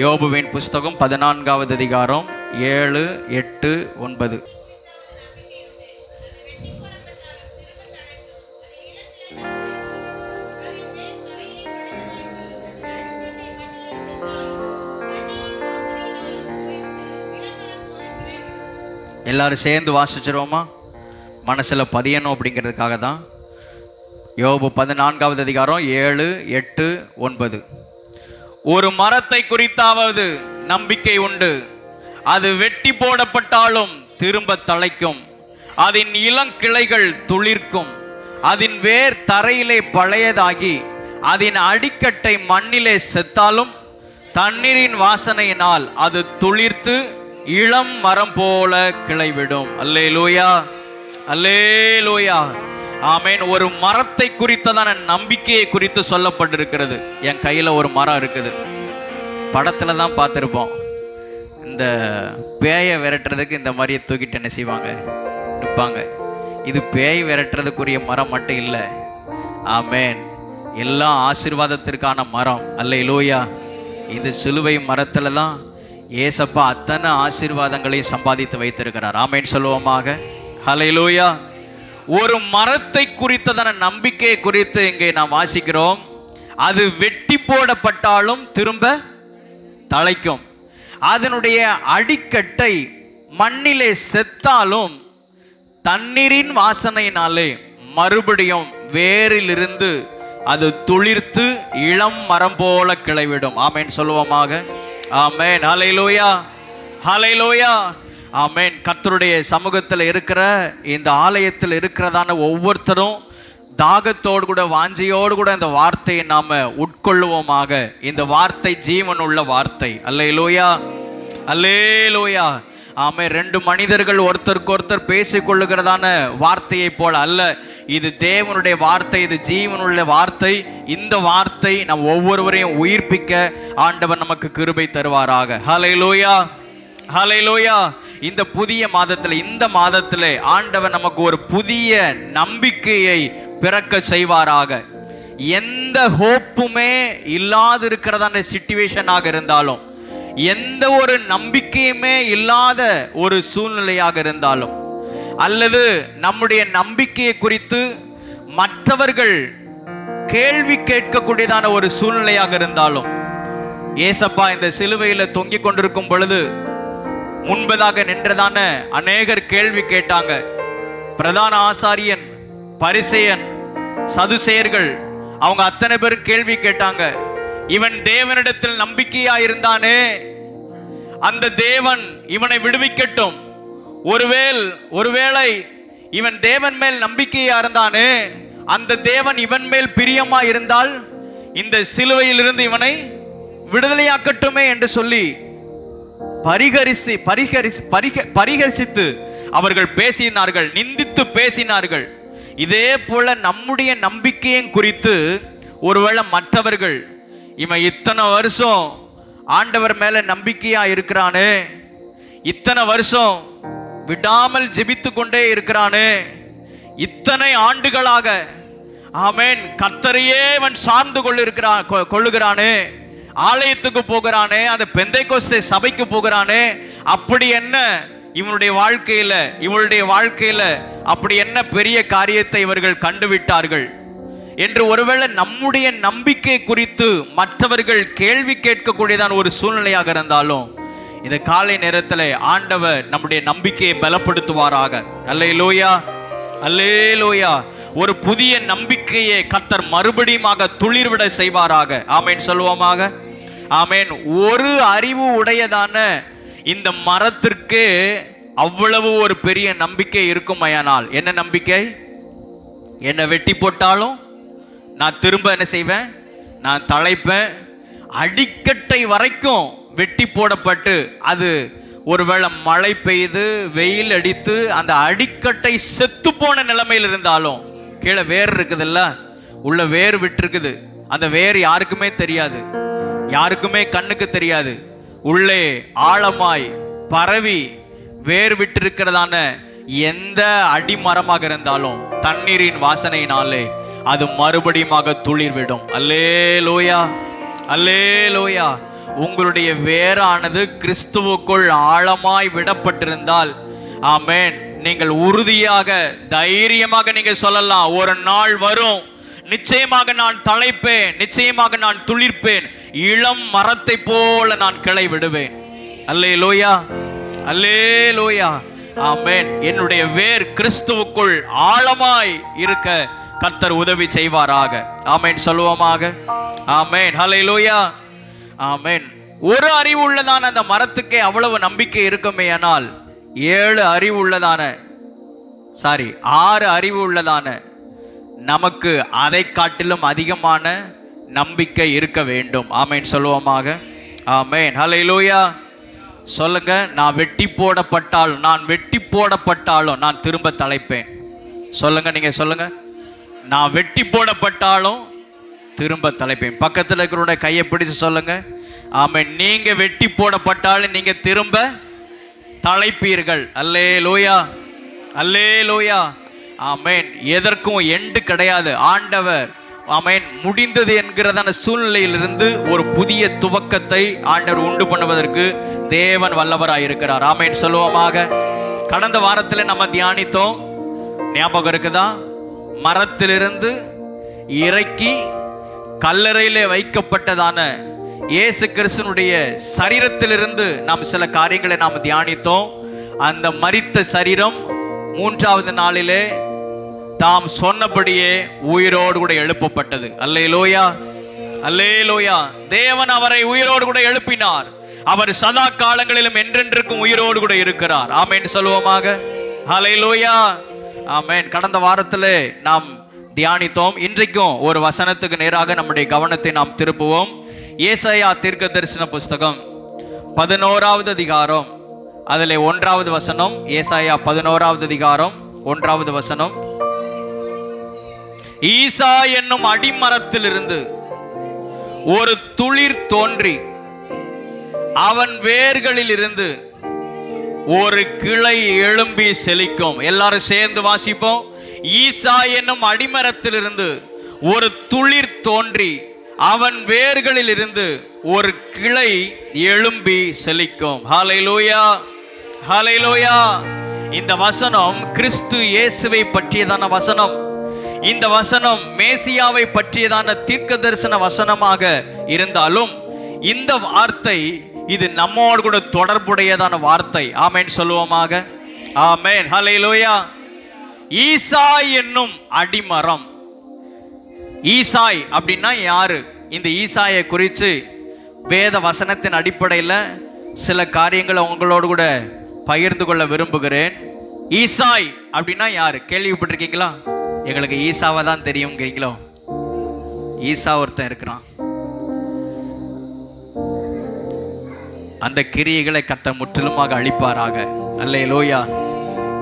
யோபுவின் புஸ்தகம் 14வது அதிகாரம் 7, 8, 9. எல்லாரும் சேர்ந்து வாசிச்சிருவோமா? மனசில் பதியணும் அப்படிங்கிறதுக்காக தான். யோபு 14வது அதிகாரம் 7, 8, 9. ஒரு மரத்தை குறித்தாவது நம்பிக்கை உண்டு, அது வெட்டி போடப்பட்டாலும் திரும்ப தழைக்கும், அதன் இளங்கிளைகள் துளிர்க்கும், அதன் வேர் தரையிலே பழையதாகி, அதன் அடிக்கட்டை மண்ணிலே செத்தாலும் தண்ணீரின் வாசனையினால் அது துளிர்த்து இளம் மரம் போல கிளைவிடும். அல்லேலூயா, அல்லேலூயா, ஆமென். ஒரு மரத்தை குறித்ததான நம்பிக்கையை குறித்து சொல்லப்பட்டிருக்கிறது. என் கையில் ஒரு மரம் இருக்குது. படத்தில் தான் பார்த்துருப்போம். இந்த பேயை விரட்டுறதுக்கு இந்த மாதிரியை தூக்கிட்டு என்ன செய்வாங்க, நிற்பாங்க. இது பேய் விரட்டுறதுக்குரிய மரம் மட்டும் இல்லை, ஆமென், எல்லாம் ஆசீர்வாதத்திற்கான மரம். அல்லேலூயா. இது சிலுவை மரத்தில் தான் ஏசப்பா அத்தனை ஆசீர்வாதங்களையும் சம்பாதித்து வைத்திருக்கிறார். ஆமென் சொல்லுவோமாக. ஹல்லேலூயா. ஒரு மரத்தை குறித்ததான நம்பிக்கையை குறித்து இங்கே நாம் வாசிக்கிறோம். அது வெட்டி போடப்பட்டாலும் திரும்ப தழைக்கும், அதனுடைய அடிக்கட்டை மண்ணிலே செத்தாலும் தண்ணீரின் வாசனையினாலே மறுபடியும் வேரிலிருந்து அது துளிர்த்து இளம் மரம் போல கிளைவிடும். ஆமென் சொல்லுவோமாக. ஆமென். ஹல்லேலூயா, ஹல்லேலூயா, ஆமென். கர்த்தருடைய சமூகத்தில் இருக்கிற இந்த ஆலயத்தில் இருக்கிறதான ஒவ்வொருத்தரும் தாகத்தோடு கூட, வாஞ்சையோடு கூட இந்த வார்த்தையை நாம உட்கொள்ளுவோமாக. இந்த வார்த்தை ஜீவன் உள்ள வார்த்தை. அல்லேலூயா, அல்லேலூயா. ஆமென். 2 மனிதர்கள் ஒருத்தருக்கு ஒருத்தர் பேசிக்கொள்ளுகிறதான வார்த்தையை போல அல்ல. இது தேவனுடைய வார்த்தை, இது ஜீவனுள்ள வார்த்தை. இந்த வார்த்தை நம் ஒவ்வொருவரையும் உயிர்ப்பிக்க ஆண்டவர் நமக்கு கிருபை தருவாராக. ஹல்லேலூயா, ஹல்லேலூயா. இந்த புதிய மாதத்தில், இந்த மாதத்தில் ஆண்டவர் நமக்கு ஒரு புதிய நம்பிக்கையை பிறக்க செய்வாராக. எந்த ஹோப்புமே இல்லாது இருக்கிறதான சிச்சுவேஷனாக இருந்தாலும், எந்த ஒரு நம்பிக்கையுமே இல்லாத ஒரு சூழ்நிலையாக இருந்தாலும், அல்லது நம்முடைய நம்பிக்கையை குறித்து மற்றவர்கள் கேள்வி கேட்கக்கூடியதான ஒரு சூழ்நிலையாக இருந்தாலும், ஏசப்பா இந்த சிலுவையில தொங்கிக் கொண்டிருக்கும் பொழுது முன்பதாக நின்றதான அநேகர் கேள்வி கேட்டாங்க. பிரதான ஆசாரியன், பரிசேயன், சதுசேயர்கள் அவங்க அத்தனை பேரும் கேள்வி கேட்டாங்க. இவன் தேவனிடத்தில் நம்பிக்கையா இருந்தானே, அந்த தேவன் இவனை விடுவிக்கட்டும். ஒருவேளை இவன் தேவன் மேல் நம்பிக்கையா இருந்தானே, அந்த தேவன் இவன் மேல் பிரியமா இருந்தால் இந்த சிலுவையிலிருந்து இவனை விடுதலையாக்கட்டுமே என்று சொல்லி பரிகரிசித்து அவர்கள் பேசினார்கள், நிந்தித்து பேசினார்கள். இதே போல நம்முடைய நம்பிக்கையும் குறித்து ஒருவேளை மற்றவர்கள், இவன் இத்தனை வருஷம் ஆண்டவர் மேல நம்பிக்கையா இருக்கிறானே, இத்தனை வருஷம் விடாமல் ஜெபித்து கொண்டே இருக்கிறானே, இத்தனை ஆண்டுகளாக ஆமென் கர்த்தரையே அவன் சார்ந்து கொள்ளுகிறானே, ஆலயத்துக்கு போகிறானே, அந்த பெந்தைக்கோஸ்தே சபைக்கு போகிறானே, அப்படி என்ன இவனுடைய வாழ்க்கையில அப்படி என்ன பெரிய காரியத்தை இவர்கள் கண்டுவிட்டார்கள் என்று ஒருவேளை நம்முடைய நம்பிக்கை குறித்து மற்றவர்கள் கேள்வி கேட்கக்கூடியதான் ஒரு சூழ்நிலையாக இருந்தாலும், இந்த காலை நேரத்தில் ஆண்டவர் நம்முடைய நம்பிக்கையை பலப்படுத்துவாராக. அல்லேலூயா, அல்லேலூயா. ஒரு புதிய நம்பிக்கையை கர்த்தர் மறுபடியும் துளிர்விட செய்வாராக. ஆமேன் சொல்லுவோமாக. ஆமேன். ஒரு அறிவு உடையதான இந்த மரத்திற்கு அவ்வளவு ஒரு பெரிய நம்பிக்கை இருக்குமையானால், என்ன நம்பிக்கை? என்னை வெட்டி போட்டாலும் நான் திரும்ப என்ன செய்வேன்? நான் தழைப்பேன். அடிக்கட்டை வரைக்கும் வெட்டி போடப்பட்டு அது ஒருவேளை மழை பெய்து வெயில் அடித்து அந்த அடிக்கட்டை செத்து போன நிலைமையில் இருந்தாலும், கீழே வேர் இருக்குதுல்ல, உள்ள வேர் விட்டுருக்குது, அந்த வேர் யாருக்குமே தெரியாது, யாருக்குமே கண்ணுக்கு தெரியாது. உள்ளே ஆழமாய் பரவி வேர் விட்டிருக்கிறதான எந்த அடிமரமாக இருந்தாலும் தண்ணீரின் வாசனையினாலே அது மறுபடியும் துளிர்விடும். அல்லேலூயா, அல்லேலூயா. உங்களுடைய வேரானது கிறிஸ்துவுக்குள் ஆழமாய் விடப்பட்டிருந்தால், ஆமென், நீங்கள் உறுதியாக தைரியமாக நீங்க சொல்லலாம், ஒரு நாள் வரும், நிச்சயமாக நான் தழைப்பேன், நிச்சயமாக நான் துளிர்ப்பேன், இளம் மரத்தை போல நான் கிளை விடுவேன். அல்லேலூயா, அல்லேலூயா. ஆமென். என்னுடைய வேர் கிறிஸ்துவுக்குள் ஆழமாய் இருக்க கர்த்தர் உதவி செய்வாராக. ஆமென் சொல்லுவோமாக. ஆமென், அல்லேலூயா, ஆமென். ஒரு அறிவு உள்ளதான அந்த மரத்துக்கே அவ்வளவு நம்பிக்கை இருக்குமே, ஆனால் 6 அறிவு உள்ளதான நமக்கு அதை காட்டிலும் அதிகமான நம்பிக்கை இருக்க வேண்டும். ஆமென் சொல்லுவோமாக. ஆமென், அல்லேலூயா. சொல்லுங்க, நான் வெட்டி போடப்பட்டாலும் நான் திரும்ப தழைப்பேன். சொல்லுங்க, நீங்க சொல்லுங்க, நான் வெட்டி போடப்பட்டாலும் திரும்ப தழைப்பேன். பக்கத்தில் இருக்கிறவங்க கையை பிடிச்சு சொல்லுங்க, ஆமென். நீங்க வெட்டி போடப்பட்டாலும் நீங்க திரும்ப தழைப்பீர்கள். அல்லேலூயா, அல்லேலூயா. ஆமென். எதற்கும் எண்டு கிடையாது. ஆண்டவர் ஆமென் முடிந்தது என்கிறதான சூழ்நிலையிலிருந்து ஒரு புதிய துவக்கத்தை ஆண்டவர் உண்டு பண்ணுவதற்கு தேவன் வல்லவராயிருக்கிறார். ஆமென் சொல்லுவோமாக. கடந்த வாரத்தில் நம்ம தியானித்தோம், ஞாபகம் இருக்குதா? மரத்திலிருந்து இறக்கி கல்லறையிலே வைக்கப்பட்டதான இயேசு கிறிஸ்துனுடைய சரீரத்திலிருந்து நாம் சில காரியங்களை நாம் தியானித்தோம். அந்த மரித்த சரீரம் 3வது நாளிலே தாம் சொன்னபடியே உயிரோடு கூட எழுப்பப்பட்டது. அல்லேலூயா, அல்லேலூயா. தேவன் அவரை உயிரோடு கூட எழுப்பினார். அவர் சதா காலங்களிலும் என்றென்றுக்கும் உயிரோடு கூட இருக்கிறார். ஆமென் சொல்லுவோமாக. அல்லேலூயா, ஆமென். கடந்த வாரத்திலே நாம் தியானித்தோம். இன்றைக்கும் ஒரு வசனத்துக்கு நேராக நம்முடைய கவனத்தை நாம் திருப்புவோம். ஏசாயா தீர்க்கதரிசன புஸ்தகம் 11வது அதிகாரம், அதிலே 1வது வசனம். ஏசாயா 11வது அதிகாரம் 1வது வசனம். ஈசா என்னும் அடிமரத்திலிருந்து ஒரு துளிர் தோன்றி அவன் வேர்களில் இருந்து ஒரு கிளை எழும்பி செழிக்கும். எல்லாரும் சேர்ந்து வாசிப்போம். ஈசா என்னும் அடிமரத்திலிருந்து ஒரு துளிர் தோன்றி அவன் வேர்களில் இருந்து ஒரு கிளை எழும்பி செழிக்கும். ஹல்லேலூயா, ஹல்லேலூயா. இந்த வசனம் கிறிஸ்து இயேசுவை பற்றியதான வசனம். இந்த வசனம் மேசியாவை பற்றியதான தீர்க்க தரிசன வசனமாக இருந்தாலும் இந்த வார்த்தை இது நம்மோடு கூட தொடர்புடையதான வார்த்தை. ஆமேன் சொல்லுவோமாக. ஆமேன். ஹல்லேலூயா. ஈசாய் என்னும் அடிமரம். ஈசாய் அப்படின்னா யாரு? இந்த ஈசாயை குறித்து வேத வசனத்தின் அடிப்படையில் சில காரியங்களை உங்களோடு கூட பகிர்ந்து கொள்ள விரும்புகிறேன். ஈசாய் அப்படின்னா யாரு? கேள்விப்பட்டிருக்கீங்களா? எங்களுக்கு ஈசாவை தான் தெரியுங்கிறீங்களோ? ஈசா ஒருத்தன் இருக்கிறான். அந்த கிரியைகளை கர்த்தர் முற்றிலுமாக அழிப்பாராக. அல்லேலூயா.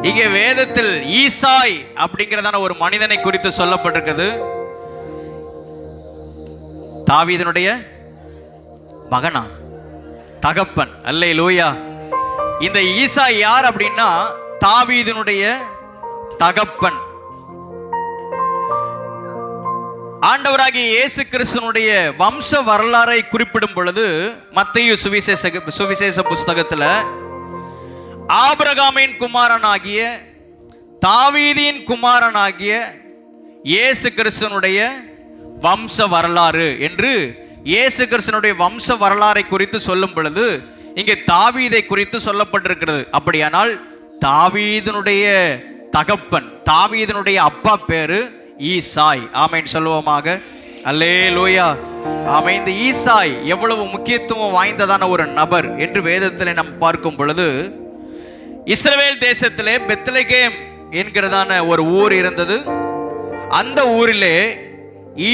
இங்கே வேதத்தில் ஈசாய் அப்படிங்கிறதான ஒரு மனிதனை குறித்து சொல்லப்பட்டிருக்கிறது. தாவீதினுடைய மகனா, தகப்பன். அல்லேலூயா. இந்த ஈசாய் யார் அப்படின்னா தாவீதினுடைய தகப்பன். ஆண்டவராகிய இயேசு கிறிஸ்துனுடைய வம்ச வரலாறை குறிப்பிடும் பொழுது மத்தேயு சுவிசேஷ புஸ்தகத்துல ஆபிரகாமின் குமாரனாகிய தாவீதின் குமாரனாகிய இயேசு கிறிஸ்துனுடைய வம்ச வரலாறு என்று இயேசு கிறிஸ்துனுடைய வம்ச வரலாறை குறித்து சொல்லும் பொழுது இங்கே தாவீதை குறித்து சொல்லப்பட்டிருக்கிறது. அப்படியானால் தாவீதினுடைய தகப்பன், தாவீதினுடைய அப்பா பேரு ஈசாய். ஆமேன் சொல்லுவோமாக. அல்லேலூயா. ஆமேன். இந்த ஈசாய் எவ்வளவு முக்கியத்துவம் வாய்ந்ததான ஒரு நபர் என்று வேதத்திலே நாம் பார்க்கும் பொழுது, இஸ்ரவேல் தேசத்திலே பெத்லகேம் என்கிறதான ஒரு ஊர் இருந்தது. அந்த ஊரிலே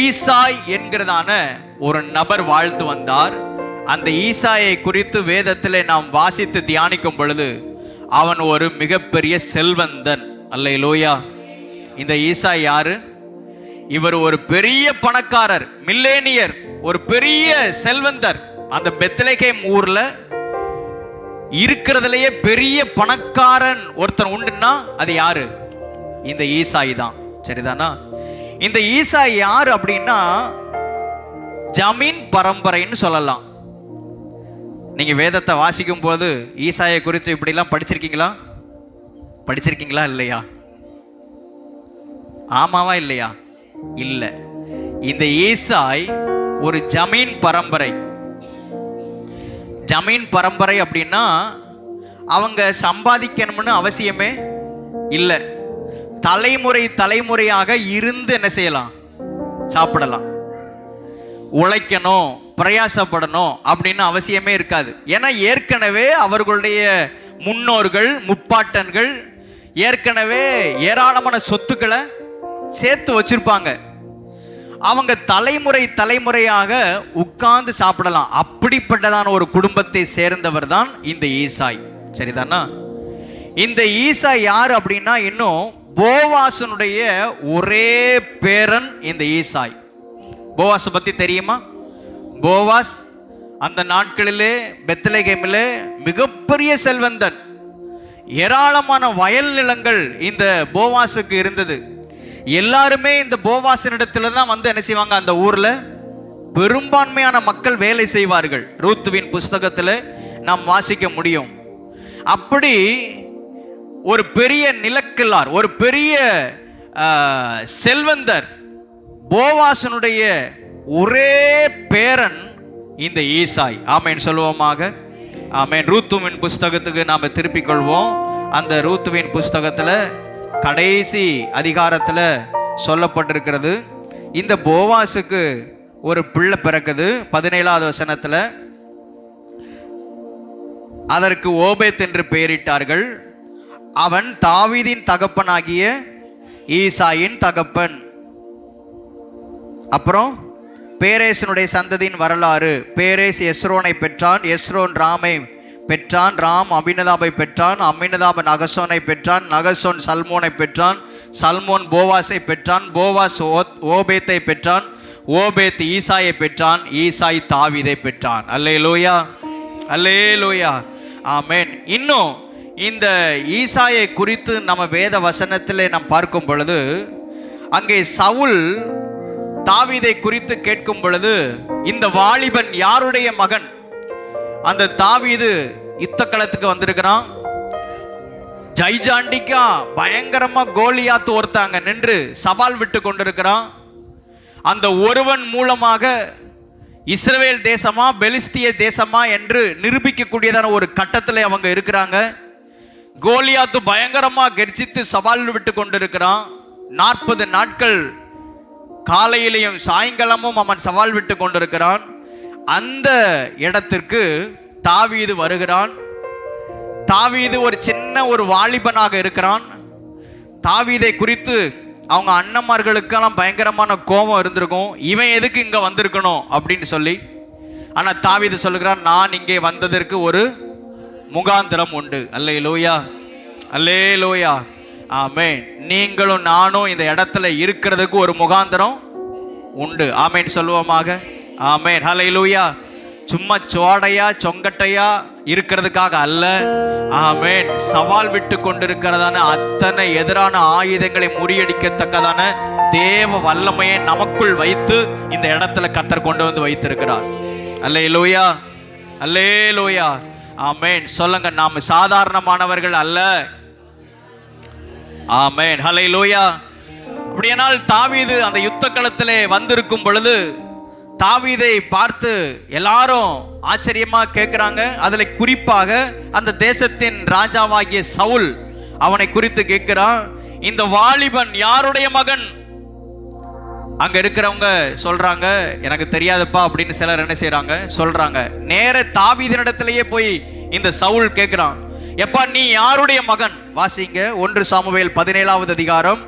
ஈசாய் என்கிறதான ஒரு நபர் வாழ்ந்து வந்தார். அந்த ஈசாயை குறித்து வேதத்திலே நாம் வாசித்து தியானிக்கும் பொழுது அவன் ஒரு மிகப்பெரிய செல்வந்தன். அல்லேலூயா. இந்த ஈசாய் யாரு? இவர் ஒரு பெரிய பணக்காரர், மில்லேனியர், ஒரு பெரிய செல்வந்தர். அந்த பெத்லகேம் ஊர்ல இருக்கிறதுலயே பெரிய பணக்காரன் ஒருத்தன் உண்டுன்னா அது யாரு? இந்த ஈசாய் தான். சரிதானா? இந்த ஈசாய் யாரு அப்படின்னா ஜமீன் பரம்பரைன்னு சொல்லலாம். நீங்க வேதத்தை வாசிக்கும் போது ஈசாயை குறித்து இப்படிலாம் படிச்சிருக்கீங்களா இல்லையா? ஆமாவா இல்லையா? இல்ல. இந்த ஈசாய் ஒரு ஜமீன் பரம்பரை. ஜமீன் பரம்பரை அப்படின்னா அவங்க சம்பாதிக்கணும்னு அவசியமே இல்லை. தலைமுறையாக இருந்து என்ன செய்யலாம்? சாப்பிடலாம். உழைக்கணும், பிரயாசப்படணும் அப்படின்னு அவசியமே இருக்காது. ஏன்னா ஏற்கனவே அவர்களுடைய முன்னோர்கள், முப்பாட்டன்கள் ஏற்கனவே ஏராளமான சொத்துக்களை சேர்த்து வச்சிருப்பாங்க. அவங்க தலைமுறையாக உட்கார்ந்து சாப்பிடலாம். அப்படிப்பட்டதான ஒரு குடும்பத்தை சேர்ந்தவர் தான் இந்த ஈசாய். சரிதானா? இந்த ஈசாய் யார் அப்படின்னா இன்னும் போவாசனுடைய ஒரே பேரன் இந்த ஈசாய். போவாஸ் பத்தி தெரியுமா? போவாஸ் அந்த நாட்களிலே பெத்லகேமிலே மிகப்பெரிய செல்வந்தன். ஏராளமான வயல் நிலங்கள் இந்த போவாசுக்கு இருந்தது. எல்லாருமே இந்த போவாசினிடத்துல தான் வந்து என்ன செய்வாங்க? அந்த ஊர்ல பெரும்பான்மையான மக்கள் வேலை செய்வார்கள். ரூத்துவின் புஸ்தகத்தில் நாம் வாசிக்க முடியும். அப்படி ஒரு பெரிய நிலக்கிழார், ஒரு பெரிய செல்வந்தர், போவாசனுடைய ஒரே பேரன் இந்த ஈசாய். ஆமேன் சொல்லுவோமாக. ஆமேன். ரூத்துவின் புஸ்தகத்துக்கு நாம திருப்பிக் கொள்வோம். அந்த ரூத்துவின் புஸ்தகத்துல கடைசி அதிகாரத்துல சொல்லப்பட்டிருக்கிறது. இந்த போவாசுக்கு ஒரு பிள்ளை பிறக்குது. 17வது வசனத்துல அதற்கு ஓபேத் என்று பெயரிட்டார்கள். அவன் தாவீதின் தகப்பனாகிய ஈசாயின் தகப்பன். அப்புறம் பேரேசனுடைய சந்ததியின் வரலாறு. பேரேஸ் எஸ்ரோனை பெற்றான், எஸ்ரோன் ராமை பெற்றான், ராம் அபினதாபை பெற்றான், அபினதாப நகசோனை பெற்றான், நகசோன் சல்மோனை பெற்றான், சல்மோன் போவாஸை பெற்றான், போவாஸ் ஓபேத்தை பெற்றான், ஓபேத் ஈசாயை பெற்றான், ஈசாய் தாவீதை பெற்றான். அல்லேலூயா, அல்லேலூயா, ஆமென். இன்னும் இந்த ஈசாயை குறித்து நம்ம வேத வசனத்திலே நாம் பார்க்கும் பொழுது அங்கே சவுல் தாவீதை குறித்து கேட்கும் பொழுது இந்த வாலிபன் யாருடைய மகன்? அந்த தாவீது யுத்த களத்துக்கு வந்திருக்கிறான். ஜைஜாண்டிக்கா பயங்கரமா கோலியாத்து ஒருத்தாங்க நின்று சவால் விட்டு கொண்டிருக்கிறான். அந்த ஒருவன் மூலமாக இஸ்ரவேல் தேசமா பெலிஸ்திய தேசமா என்று நிரூபிக்கக்கூடியதான ஒரு கட்டத்தில் அவங்க இருக்கிறாங்க. கோலியாத்து பயங்கரமா கெர்ச்சித்து சவால் விட்டு கொண்டிருக்கிறான். 40 நாட்கள் காலையிலையும் சாயங்காலமும் அவன் சவால் விட்டு கொண்டிருக்கிறான். அந்த இடத்திற்கு தாவீது வருகிறான். தாவீது ஒரு சின்ன ஒரு வாலிபனாக இருக்கிறான். தாவீதை குறித்து அவங்க அண்ணன்மார்களுக்கெல்லாம் பயங்கரமான கோபம் இருந்திருக்கும். இவன் எதுக்கு இங்க வந்திருக்கணும் அப்படின்னு சொல்லி. ஆனா தாவீது சொல்லுகிறான், நான் இங்கே வந்ததற்கு ஒரு முகாந்திரம் உண்டு. அல்லேலூயா, அல்லேலூயா, ஆமென். நீங்களும் நானும் இந்த இடத்துல இருக்கிறதுக்கு ஒரு முகாந்திரம் உண்டு. ஆமென் சொல்லுவோமாக. ஆமென், அல்லேலூயா. சும்மா சோடையா சொங்கட்டையா இருக்கிறதுக்காக அல்ல. ஆமென். சவால் விட்டு கொண்டிருக்கிறதான அத்தனை எதிரான ஆயுதங்களை முறியடிக்கத்தக்கதான தேவ வல்லமையை நமக்குள் வைத்து இந்த இடத்துல கர்த்தர் கொண்டு வந்து வைத்திருக்கிறார். அல்லேலூயா, அல்லேலூயா, ஆமென். சொல்லுங்க, நாம் சாதாரணமானவர்கள் அல்ல. ஆமென், அல்லேலூயா. அப்படியானால் தாவீது அந்த யுத்த களத்திலே வந்திருக்கும் பொழுது தாவீதை பார்த்து எல்லாரும் ஆச்சரியமா கேட்கிறாங்க. அதுல குறிப்பாக அந்த தேசத்தின் ராஜாவாகிய சவுல் அவனை குறித்து கேட்கிறான், இந்த வாலிபன் யாருடைய மகன்? அங்க இருக்கிறவங்க சொல்றாங்க, எனக்கு தெரியாதுப்பா அப்படின்னு சிலர் என்ன செய்யறாங்க சொல்றாங்க. நேர தாவீதினிடத்திலேயே போய் இந்த சவுல் கேட்கிறான், எப்பா நீ யாருடைய மகன்? வாசிங்க 1 சாமுவேல் 17வது அதிகாரம்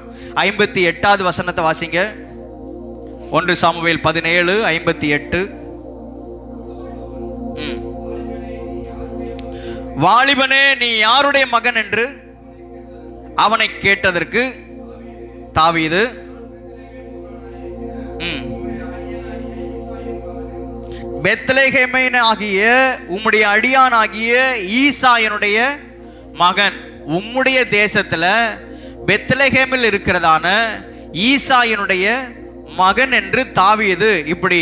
58வது வசனத்தை வாசிங்க. 1 சாமுவேல் 17:58. வாலிபனே நீ யாருடைய மகன் என்று அவனை கேட்டதற்கு தாவீது பெத்லெகேமியனாகிய உம்முடைய அடியானாகிய ஈசாயனுடைய மகன். உம்முடைய தேசத்துல பெத்லெகேமில் இருக்கிறதான ஈசாயனுடைய மகன் என்று தாவீது இப்படி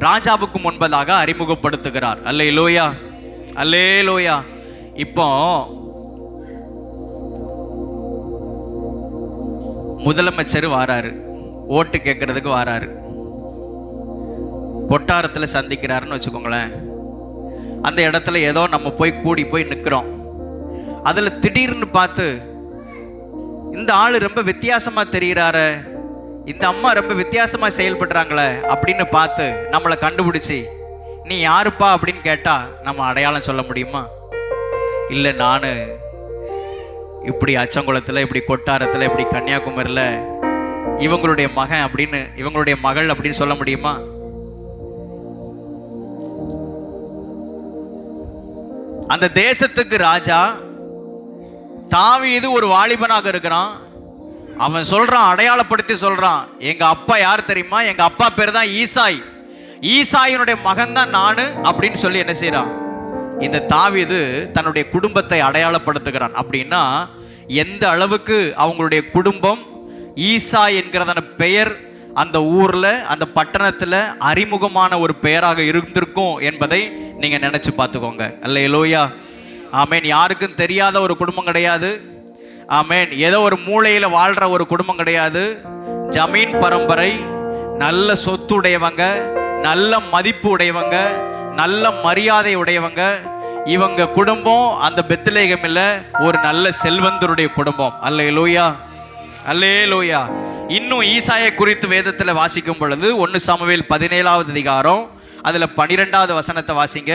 ராஜாவுக்கு முன்பதாக அறிமுகப்படுத்துகிறார். அல்லேலூயா, அல்லேலூயா. இப்போ முதலமைச்சர் வாராரு, ஓட்டு கேட்கறதுக்கு வாராரு. கொட்டாரத்தில் சந்திக்கிறாருன்னு வச்சுக்கோங்களேன். அந்த இடத்துல ஏதோ நம்ம போய் கூடி போய் நிற்கிறோம். அதில் திடீர்னு பார்த்து இந்த ஆள் ரொம்ப வித்தியாசமா தெரிகிறாரு, இந்த அம்மா ரொம்ப வித்தியாசமா செயல்படுறாங்களே அப்படின்னு பார்த்து நம்மளை கண்டுபிடிச்சி நீ யாருப்பா அப்படின்னு கேட்டா நம்ம அடையாளம் சொல்ல முடியுமா? இல்லை, நான் இப்படி அச்சங்குளத்தில், இப்படி கொட்டாரத்தில், இப்படி கன்னியாகுமரியில் இவங்களுடைய மகன் அப்படின்னு, இவங்களுடைய மகள் அப்படின்னு சொல்ல முடியுமா? அந்த தேசத்துக்கு ராஜா தாவீது ஒரு வாலிபனாக இருக்கிறான். அவன் சொல்றான், அடையாளப்படுத்தி சொல்றான், எங்க அப்பா யார் தெரியுமா? எங்க அப்பா பேர் தான் ஈசாய், ஈசாயினுடைய மகன் தான் நானு அப்படின்னு சொல்லி என்ன செய்யறான் இந்த தாவீது தன்னுடைய குடும்பத்தை அடையாளப்படுத்துகிறான். அப்படின்னா எந்த அளவுக்கு அவங்களுடைய குடும்பம் ஈசாய் என்கிறதான பெயர் அந்த ஊர்ல, அந்த பட்டணத்துல அறிமுகமான ஒரு பெயராக இருந்திருக்கும் என்பதை நீங்க நினைச்சு பார்த்துக்கோங்க. அல்லேலூயா, ஆமென். யாருக்கும் தெரியாத ஒரு குடும்பம் கிடையாது. ஆமென். ஏதோ ஒரு மூலையில வாழ்ற ஒரு குடும்பம் கிடையாது. ஜமீன் பரம்பரை, நல்ல சொத்து உடையவங்க, நல்ல மதிப்பு உடையவங்க, நல்ல மரியாதை உடையவங்க. இவங்க குடும்பம் அந்த பெத்லெகேமில் ஒரு நல்ல செல்வந்தருடைய குடும்பம். அல்லேலூயா, அல்லேலூயா. இன்னும் ஈசாயை குறித்து வேதத்தில் வாசிக்கும் பொழுது 1 சாமுவேல் 17வது அதிகாரம் அதுல 12வது வசனத்தை வாசிங்க.